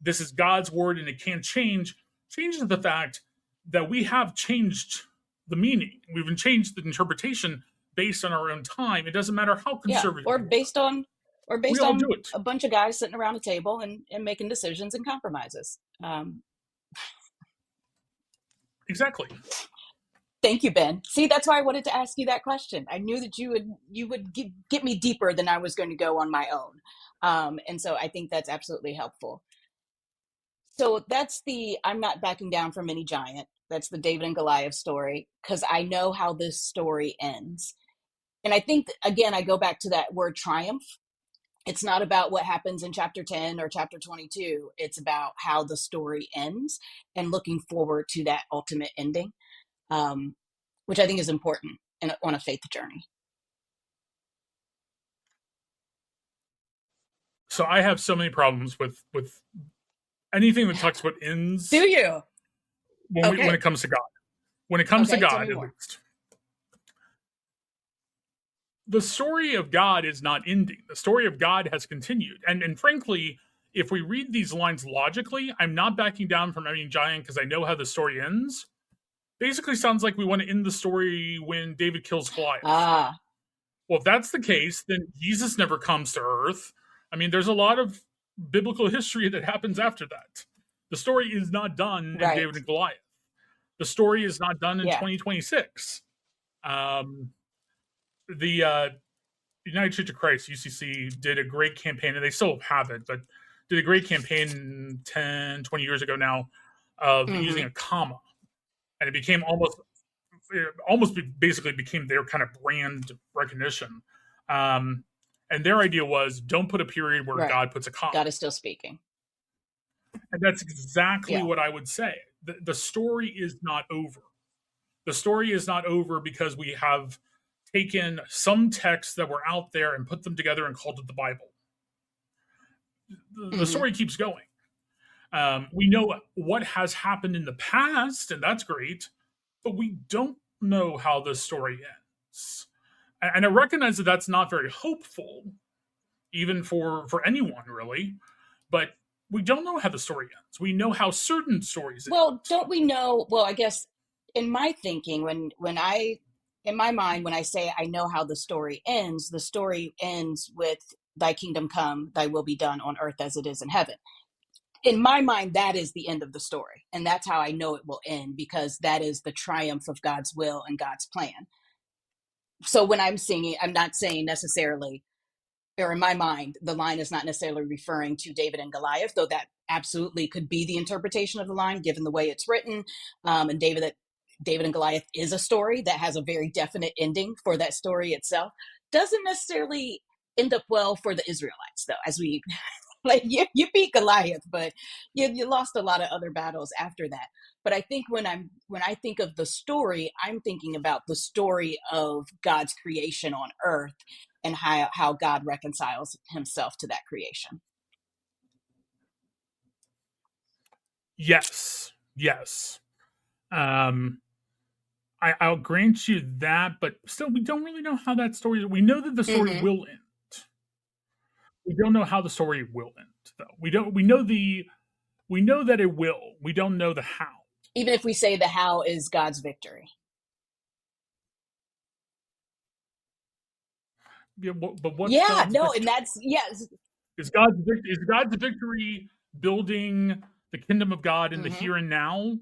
this is God's word and it can't change, changes the fact that we have changed the meaning. We've changed the interpretation based on our own time. It doesn't matter how Yeah. conservative Or you based on we all do it. a bunch of guys sitting around a table and making decisions and compromises. Exactly. Thank you, Ben. See, that's why I wanted to ask you that question. I knew that you would get me deeper than I was going to go on my own. And so I think that's absolutely helpful. So that's I'm not backing down from any giant. That's the David and Goliath story, because I know how this story ends. And I think, again, I go back to that word triumph. It's not about what happens in chapter 10 or chapter 22. It's about how the story ends and looking forward to that ultimate ending, um, which I think is important on a faith journey. So I have so many problems with anything that talks about ends Do you? when Okay. it comes to God. When it comes to Okay. Tell me God, at more. least, the story of God is not ending. The story of God has continued, and frankly, if we read these lines logically, I'm not backing down from any giant because I know how the story ends. Basically, sounds like we want to end the story when David kills Goliath. Ah, Well, if that's the case, then Jesus never comes to Earth. I mean, there's a lot of biblical history that happens after that. The story is not done in right. David and Goliath. The story is not done in Yeah. 2026. Um, the United Church of Christ, UCC, did a great campaign, and they still have it, but did a great campaign 10, 20 years ago now of using Mm-hmm. a comma. And it became almost basically became their kind of brand recognition. Um, and their idea was don't put a period where Right. God puts a comma. God is still speaking. And that's exactly Yeah. what I would say. The story is not over. The story is not over because we have taken some texts that were out there and put them together and called it the Bible. The Mm-hmm. story keeps going. We know what has happened in the past, and that's great, but we don't know how the story ends. And I recognize that that's not very hopeful, even for anyone really. But we don't know how the story ends. We know how certain stories end. Well, don't we know? Well, I guess in my thinking, in my mind, when I say I know how the story ends with "Thy kingdom come, Thy will be done on earth as it is in heaven." In my mind, that is the end of the story, and that's how I know it will end because that is the triumph of God's will and God's plan. So when I'm singing, I'm not saying necessarily, or in my mind, the line is not necessarily referring to David and Goliath, though that absolutely could be the interpretation of the line given the way it's written. And David and Goliath is a story that has a very definite ending for that story itself. Doesn't necessarily end up well for the Israelites, though, as we like you beat Goliath, but you lost a lot of other battles after that. But I think when I think of the story, I'm thinking about the story of God's creation on earth and how God reconciles himself to that creation. Yes, yes. Um, I'll grant you that, but still, we don't really know how that story. We know that the story Mm-hmm. will end. We don't know how the story will end, though. We don't. We know that it will. We don't know the how. Even if we say the how is God's victory. Yeah, but what's Yeah, God's no, and victory? that's yes. Is God's victory building the kingdom of God in the Mm-hmm. here and now?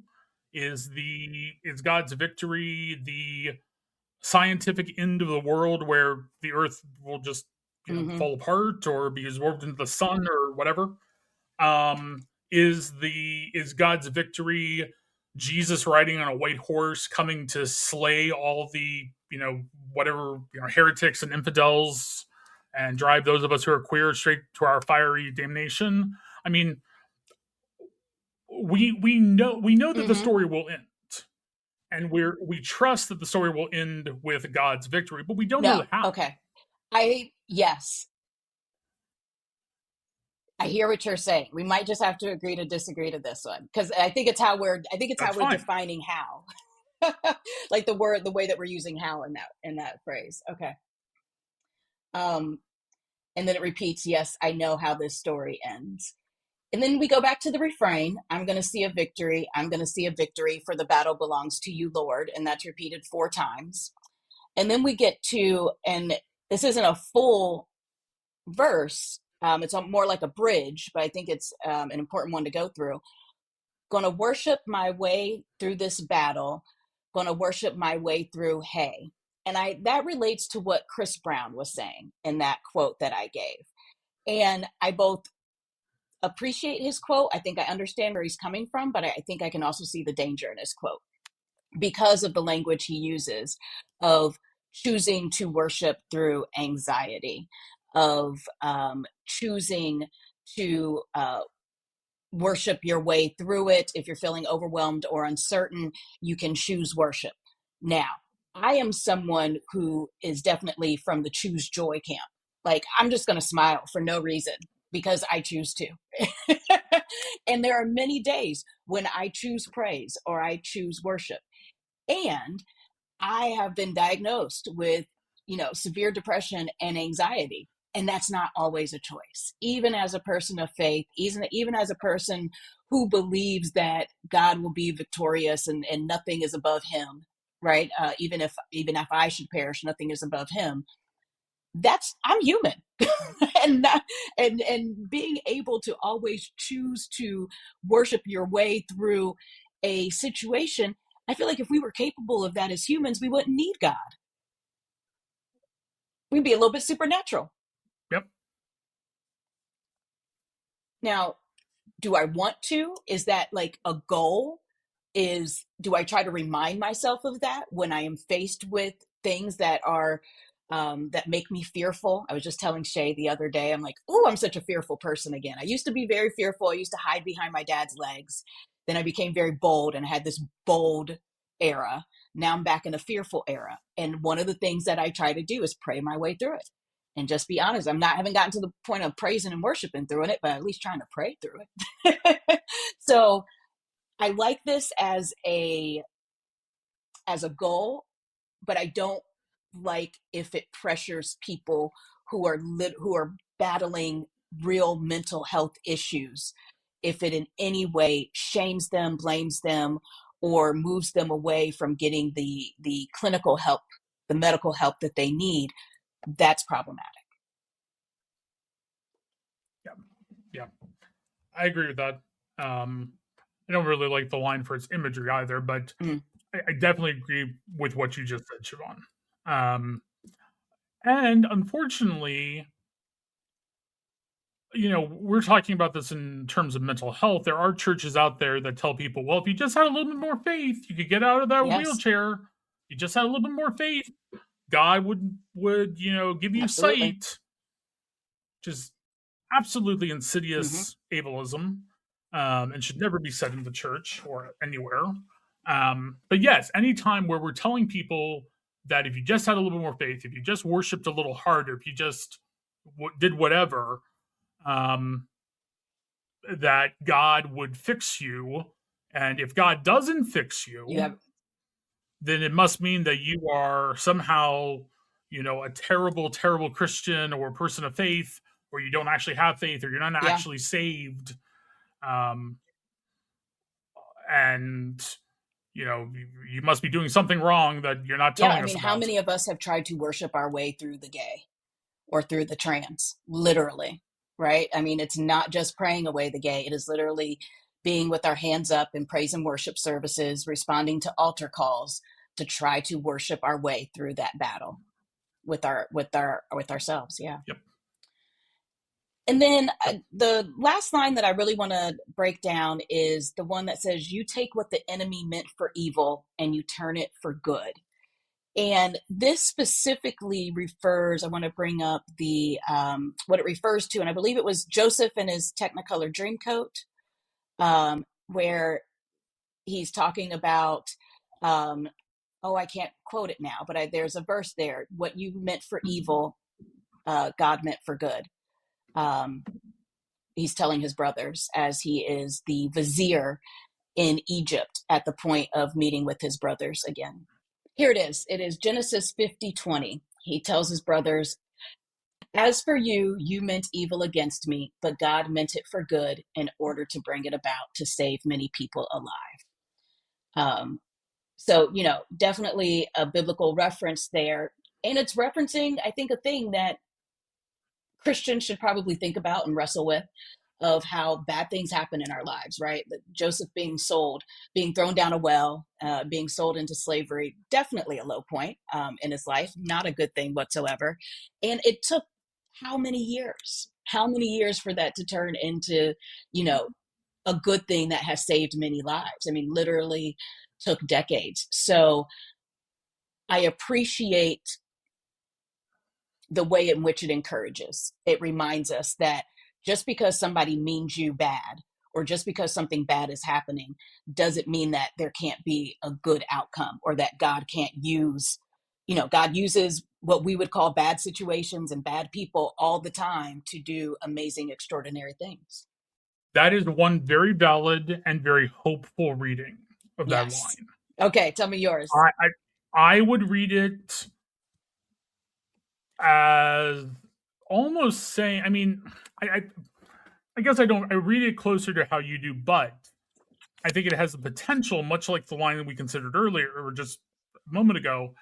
Is God's victory the scientific end of the world where the earth will just Mm-hmm. fall apart or be absorbed into the sun or whatever? Is God's victory Jesus riding on a white horse coming to slay all the whatever heretics and infidels and drive those of us who are queer straight to our fiery damnation? I mean, we know that the Mm-hmm. story will end, and we trust that the story will end with God's victory, but we don't know No. the how. Okay. Yes, I hear what you're saying. We might just have to agree to disagree to this one because I think it's how That's we're fine. defining how. Like the way that we're using how in that phrase. Okay. Um, and then it repeats, yes, I know how this story ends. And then we go back to the refrain, I'm going to see a victory. I'm going to see a victory, for the battle belongs to you, Lord. And that's repeated 4 times. And then we get to, and this isn't a full verse, it's more like a bridge, but I think it's an important one to go through. Going to worship my way through this battle, going to worship my way through hay. And that relates to what Chris Brown was saying in that quote that I gave. And I both appreciate his quote. I think I understand where he's coming from, but I think I can also see the danger in his quote because of the language he uses of choosing to worship through anxiety. of choosing to worship your way through it. If you're feeling overwhelmed or uncertain, you can choose worship. Now, I am someone who is definitely from the choose joy camp. Like, I'm just going to smile for no reason because I choose to. And there are many days when I choose praise or I choose worship. And I have been diagnosed with, severe depression and anxiety. And that's not always a choice. Even as a person of faith, even as a person who believes that God will be victorious and nothing is above him, right? Even if I should perish, nothing is above him. I'm human. and not, and being able to always choose to worship your way through a situation, I feel like if we were capable of that as humans, we wouldn't need God. We'd be a little bit supernatural. Yep. Now, do I want to? Is that like a goal? Do I try to remind myself of that when I am faced with things that are that make me fearful? I was just telling Shay the other day, I'm like, oh, I'm such a fearful person again. I used to be very fearful. I used to hide behind my dad's legs. Then I became very bold and I had this bold era. Now I'm back in a fearful era. And one of the things that I try to do is pray my way through it. And just be honest, haven't gotten to the point of praising and worshiping through it, but at least trying to pray through it. So I like this as a goal, but I don't like if it pressures people who are battling real mental health issues, if it in any way shames them, blames them, or moves them away from getting the clinical help, the medical help that they need. That's problematic. Yeah. Yeah. I agree with that. I don't really like the line for its imagery either, but I definitely agree with what you just said, Siobhan. And unfortunately, we're talking about this in terms of mental health. There are churches out there that tell people, well, if you just had a little bit more faith, you could get out of that Yes, wheelchair. You just had a little bit more faith, God would give you absolutely. sight, which is absolutely Mm-hmm. insidious ableism, and should never be said in the church or anywhere. But yes, anytime where we're telling people that if you just had a little bit more faith, if you just worshipped a little harder, if you just did whatever, um, that God would fix you. And if God doesn't fix You you, have, then it must mean that you are somehow, a terrible, terrible Christian or a person of faith, or you don't actually have faith, or you're not yeah. actually saved. Um, and, you must be doing something wrong that you're not Yeah, telling I us mean, how about. many of us have tried to worship our way through the gay or through the trans, literally, right? I mean, it's not just praying away the gay, it is literally being with our hands up in praise and worship services, responding to altar calls to try to worship our way through that battle with ourselves. Yeah. Yep. And then the last line that I really want to break down is the one that says, you take what the enemy meant for evil and you turn it for good. And this specifically refers, I want to bring up what it refers to, and I believe it was Joseph and his Technicolor Dreamcoat, where he's talking about, I can't quote it now, but there's a verse there, what you meant for evil, God meant for good. Um, he's telling his brothers as he is the vizier in Egypt at the point of meeting with his brothers again. Here it is. It is Genesis 50:20. He tells his brothers, as for you, you meant evil against me, but God meant it for good in order to bring it about to save many people alive. So, definitely a biblical reference there. And it's referencing, I think, a thing that Christians should probably think about and wrestle with, of how bad things happen in our lives, right? Joseph being sold, being thrown down a well, being sold into slavery, definitely a low point in his life, not a good thing whatsoever. And it took how many years? How many years for that to turn into, a good thing that has saved many lives? I mean, literally took decades. So I appreciate the way in which it encourages. It reminds us that just because somebody means you bad, or just because something bad is happening, doesn't mean that there can't be a good outcome, or that God can't use, God uses what we would call bad situations and bad people all the time to do amazing, extraordinary things. That is one very valid and very hopeful reading of that Yes. line. Okay, tell me yours. I would read it as almost saying, I mean, I guess I read it closer to how you do, but I think it has the potential, much like the line that we considered earlier, or just a moment ago,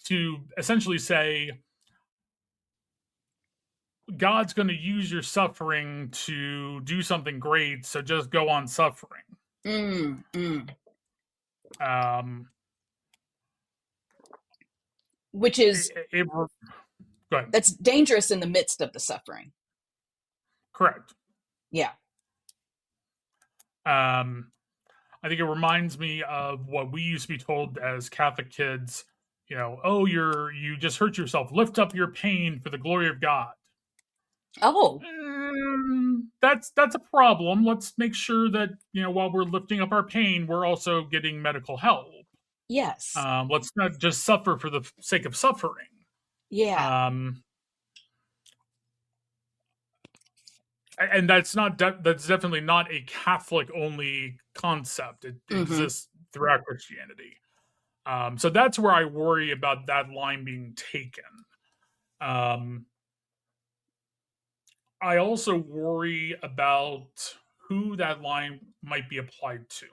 to essentially say, God's going to use your suffering to do something great, so just go on suffering. Mm, mm. Which is, Go ahead. that's dangerous in the midst of the suffering. Correct. Yeah. I think it reminds me of what we used to be told as Catholic kids. Oh, you just hurt yourself. Lift up your pain for the glory of God. Oh, That's a problem. Let's make sure that while we're lifting up our pain, we're also getting medical help. yes. Let's not just suffer for the sake of suffering. Yeah. And that's definitely not a Catholic only concept. It exists throughout Christianity. So that's where I worry about that line being taken. I also worry about who that line might be applied to.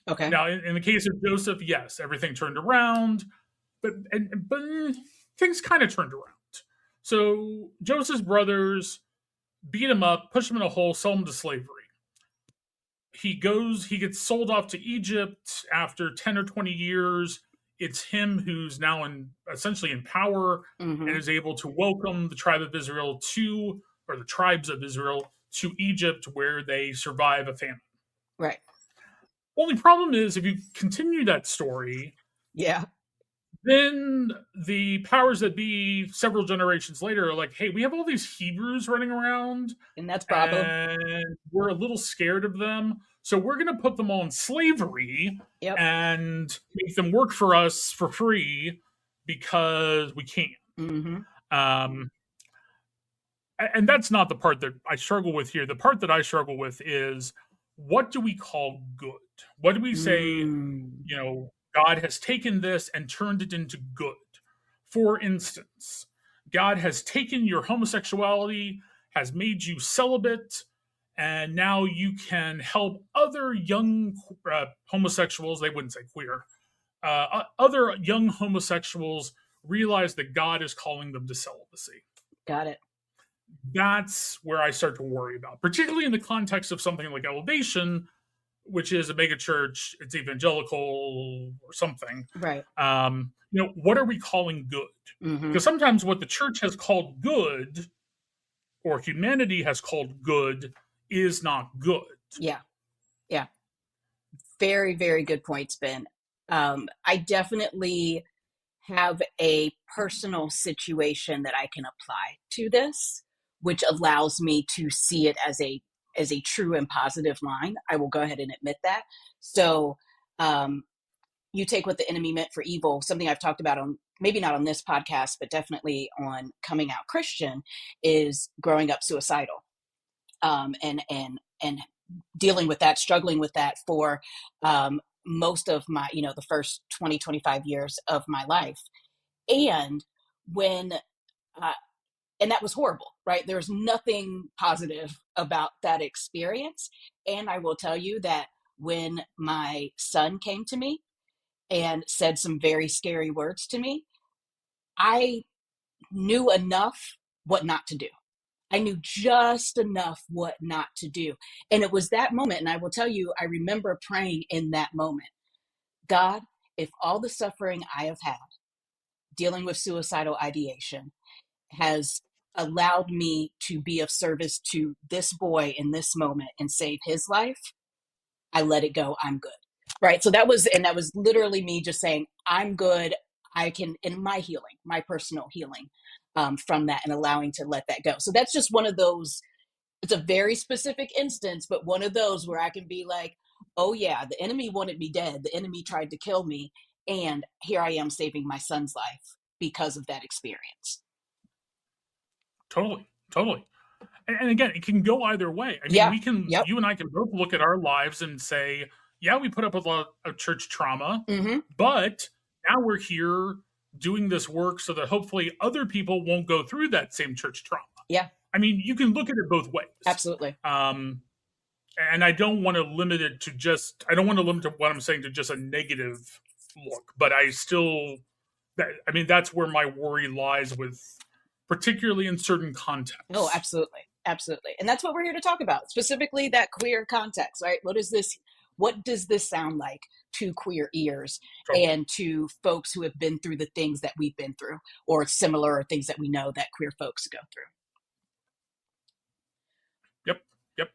Okay. Now, in the case of Joseph, yes, everything turned around, but things kind of turned around. So Joseph's brothers beat him up, push him in a hole, sell him to slavery. He gets sold off to Egypt after 10 or 20 years. It's him who's now essentially in power and is able to welcome the tribe of Israel or the tribes of Israel to Egypt, where they survive a famine. Right. Only problem is, if you continue that story, yeah, then the powers that be several generations later are like, hey, we have all these Hebrews running around, and that's problem. and we're a little scared of them. So we're going to put them all in slavery and make them work for us for free because we can. And that's not the part that I struggle with here. The part that I struggle with is, what do we call good? What do we say, God has taken this and turned it into good? For instance, God has taken your homosexuality, has made you celibate, and now you can help other young homosexuals, they wouldn't say queer, other young homosexuals realize that God is calling them to celibacy. Got it. That's where I start to worry about, particularly in the context of something like Elevation, which is a megachurch, it's evangelical or something. Right. What are we calling good? Because sometimes what the church has called good, or humanity has called good, is not good. Yeah. Yeah. Very, very good points, Ben. I definitely have a personal situation that I can apply to this, which allows me to see it as a true and positive line. I will go ahead and admit that. So you take what the enemy meant for evil, something I've talked about on, maybe not on this podcast, but definitely on Coming Out Christian, is growing up suicidal, and dealing with that, struggling with that for most of my, the first 20, 25 years of my life. And when, and that was horrible, right? There's nothing positive about that experience. And I will tell you that when my son came to me and said some very scary words to me, I knew enough what not to do. I knew just enough what not to do. And it was that moment. And I will tell you, I remember praying in that moment, God, if all the suffering I have had dealing with suicidal ideation has allowed me to be of service to this boy in this moment and save his life, I let it go. I'm good. Right. So that was literally me just saying, I'm good. I can, in my healing, my personal healing. from that and allowing to let that go. So that's just one of those. It's a very specific instance, but one of those where I can be like, oh yeah, the enemy wanted me dead. The enemy tried to kill me. And here I am saving my son's life because of that experience. Totally, totally. And again, it can go either way. I mean, Yeah. Yep. you and I can both look at our lives and say, yeah, we put up with a lot of church trauma, Mm-hmm. but now we're here doing this work so that hopefully other people won't go through that same church trauma. Yeah. I mean, you can look at it both ways. Absolutely. And I don't want to limit it to just, I don't want to limit what I'm saying to just a negative look, but I still, I mean, that's where my worry lies with, particularly in certain contexts. Oh, absolutely. Absolutely. And that's what we're here to talk about, specifically that queer context, right? What does this sound like to queer ears Totally. and to folks who have been through the things that we've been through, or similar things that we know that queer folks go through? Yep. Yep.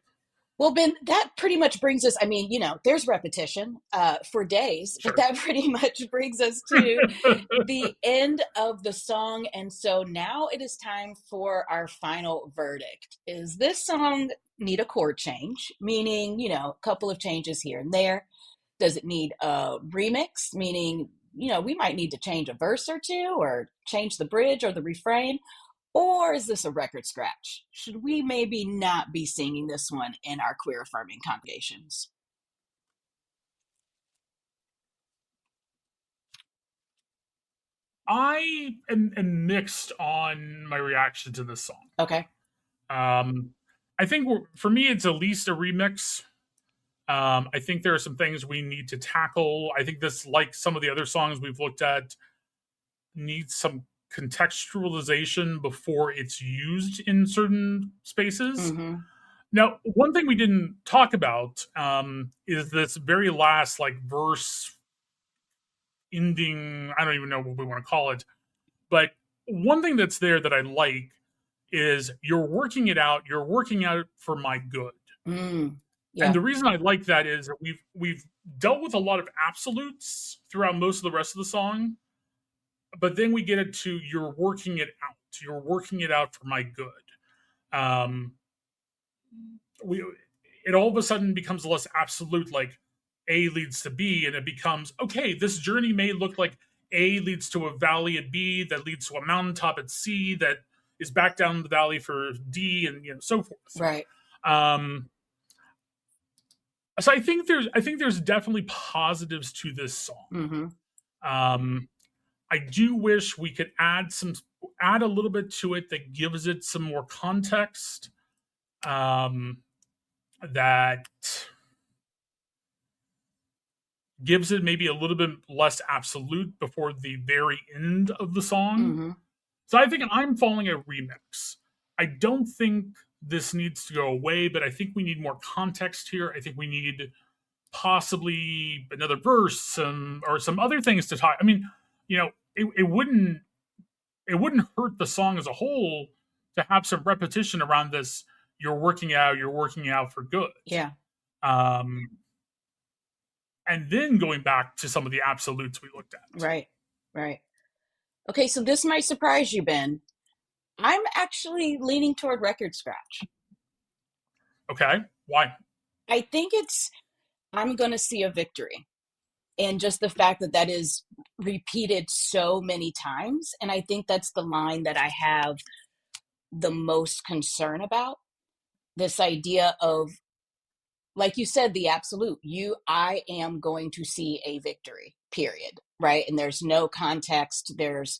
Well, Ben, that pretty much brings us, I mean, there's repetition for days, Sure. but that pretty much brings us to the end of the song. And so now it is time for our final verdict. Is this song need a chord change? Meaning, a couple of changes here and there. Does it need a remix? Meaning, we might need to change a verse or two or change the bridge or the refrain. Or is this a record scratch? Should we maybe not be singing this one in our queer affirming congregations? I am mixed on my reaction to this song. Okay. I think for me, it's at least a remix. I think there are some things we need to tackle. I think this, like some of the other songs we've looked at, needs some contextualization before it's used in certain spaces. Mm-hmm. Now, one thing we didn't talk about is this very last verse ending. I don't even know what we want to call it, but one thing that's there that I like is you're working it out. You're working out for my good. Yeah. And the reason I like that is that we've dealt with a lot of absolutes throughout most of the rest of the song, but then we get it to you're working it out. You're working it out for my good. It all of a sudden becomes less absolute, like A leads to B, and it becomes, okay, this journey may look like A leads to a valley at B, that leads to a mountaintop at C, that is back down the valley for D, and so forth. Right. So I think there's definitely positives to this song. Mm-hmm. I do wish we could add a little bit to it that gives it some more context. That gives it maybe a little bit less absolute before the very end of the song. Mm-hmm. So I think I'm falling a remix. I don't think this needs to go away, but I think we need more context here. I think we need possibly another verse or some other things to talk. I mean, it wouldn't hurt the song as a whole to have some repetition around this. You're working out for good. Yeah. And then going back to some of the absolutes we looked at. Right. Okay, so this might surprise you, Ben. I'm actually leaning toward record scratch. Okay, why? I think I'm going to see a victory. And just the fact that is repeated so many times. And I think that's the line that I have the most concern about. This idea of, like you said, the absolute. I am going to see a victory, period. Right? And there's no context. There's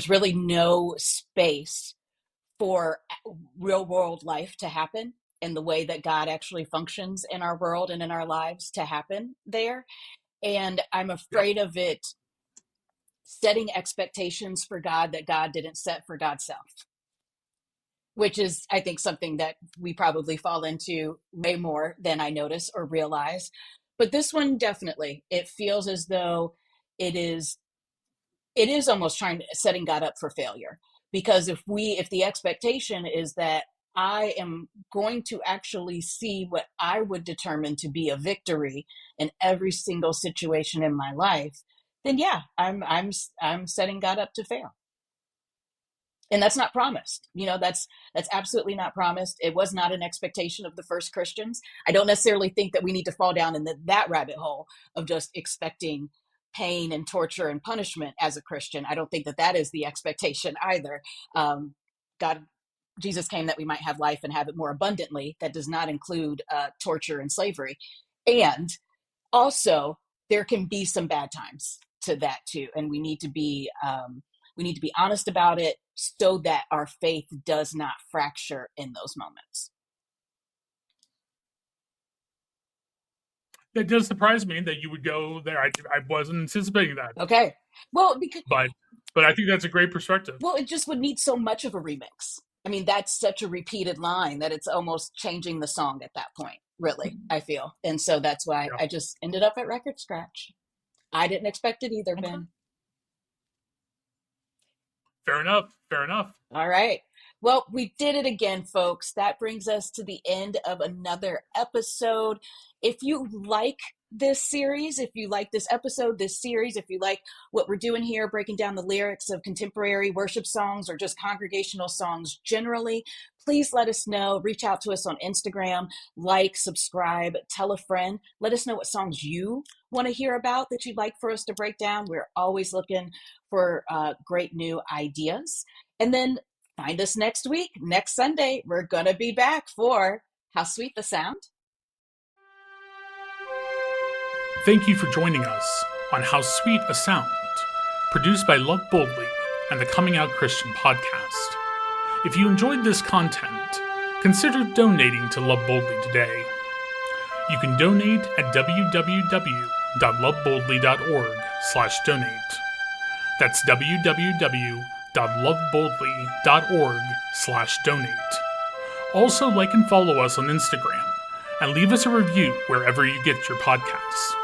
really no space for real world life to happen and the way that God actually functions in our world and in our lives to happen there. And I'm afraid of it setting expectations for God that God didn't set for God's self, which is, I think, something that we probably fall into way more than I notice or realize. But this one, definitely, it feels as though it is almost setting God up for failure. Because if the expectation is that I am going to actually see what I would determine to be a victory in every single situation in my life, then yeah, I'm setting God up to fail. And that's not promised. That's absolutely not promised. It was not an expectation of the first Christians. I don't necessarily think that we need to fall down in that rabbit hole of just expecting pain and torture and punishment as a Christian. I don't think that is the expectation either. God, Jesus came that we might have life and have it more abundantly. That does not include torture and slavery. And also, there can be some bad times to that too, and we need to be honest about it so that our faith does not fracture in those moments. That does surprise me that you would go there. I wasn't anticipating that. Okay. Well, but I think that's a great perspective. Well, it just would need so much of a remix. I mean, that's such a repeated line that it's almost changing the song at that point, really, I feel. And so that's why I just ended up at record scratch. I didn't expect it either, Ben. Fair enough. All right. Well, we did it again, folks. That brings us to the end of another episode. If you like this series, if you like this episode, this series, if you like what we're doing here, breaking down the lyrics of contemporary worship songs or just congregational songs generally, please let us know. Reach out to us on Instagram, like, subscribe, tell a friend. Let us know what songs you want to hear about that you'd like for us to break down. We're always looking for great new ideas. And then find us next week. Next Sunday, we're going to be back for How Sweet the Sound. Thank you for joining us on How Sweet a Sound, produced by Love Boldly and the Coming Out Christian podcast. If you enjoyed this content, consider donating to Love Boldly today. You can donate at www.loveboldly.org/donate. That's www.loveboldly.org/donate. Also, like and follow us on Instagram and leave us a review wherever you get your podcasts.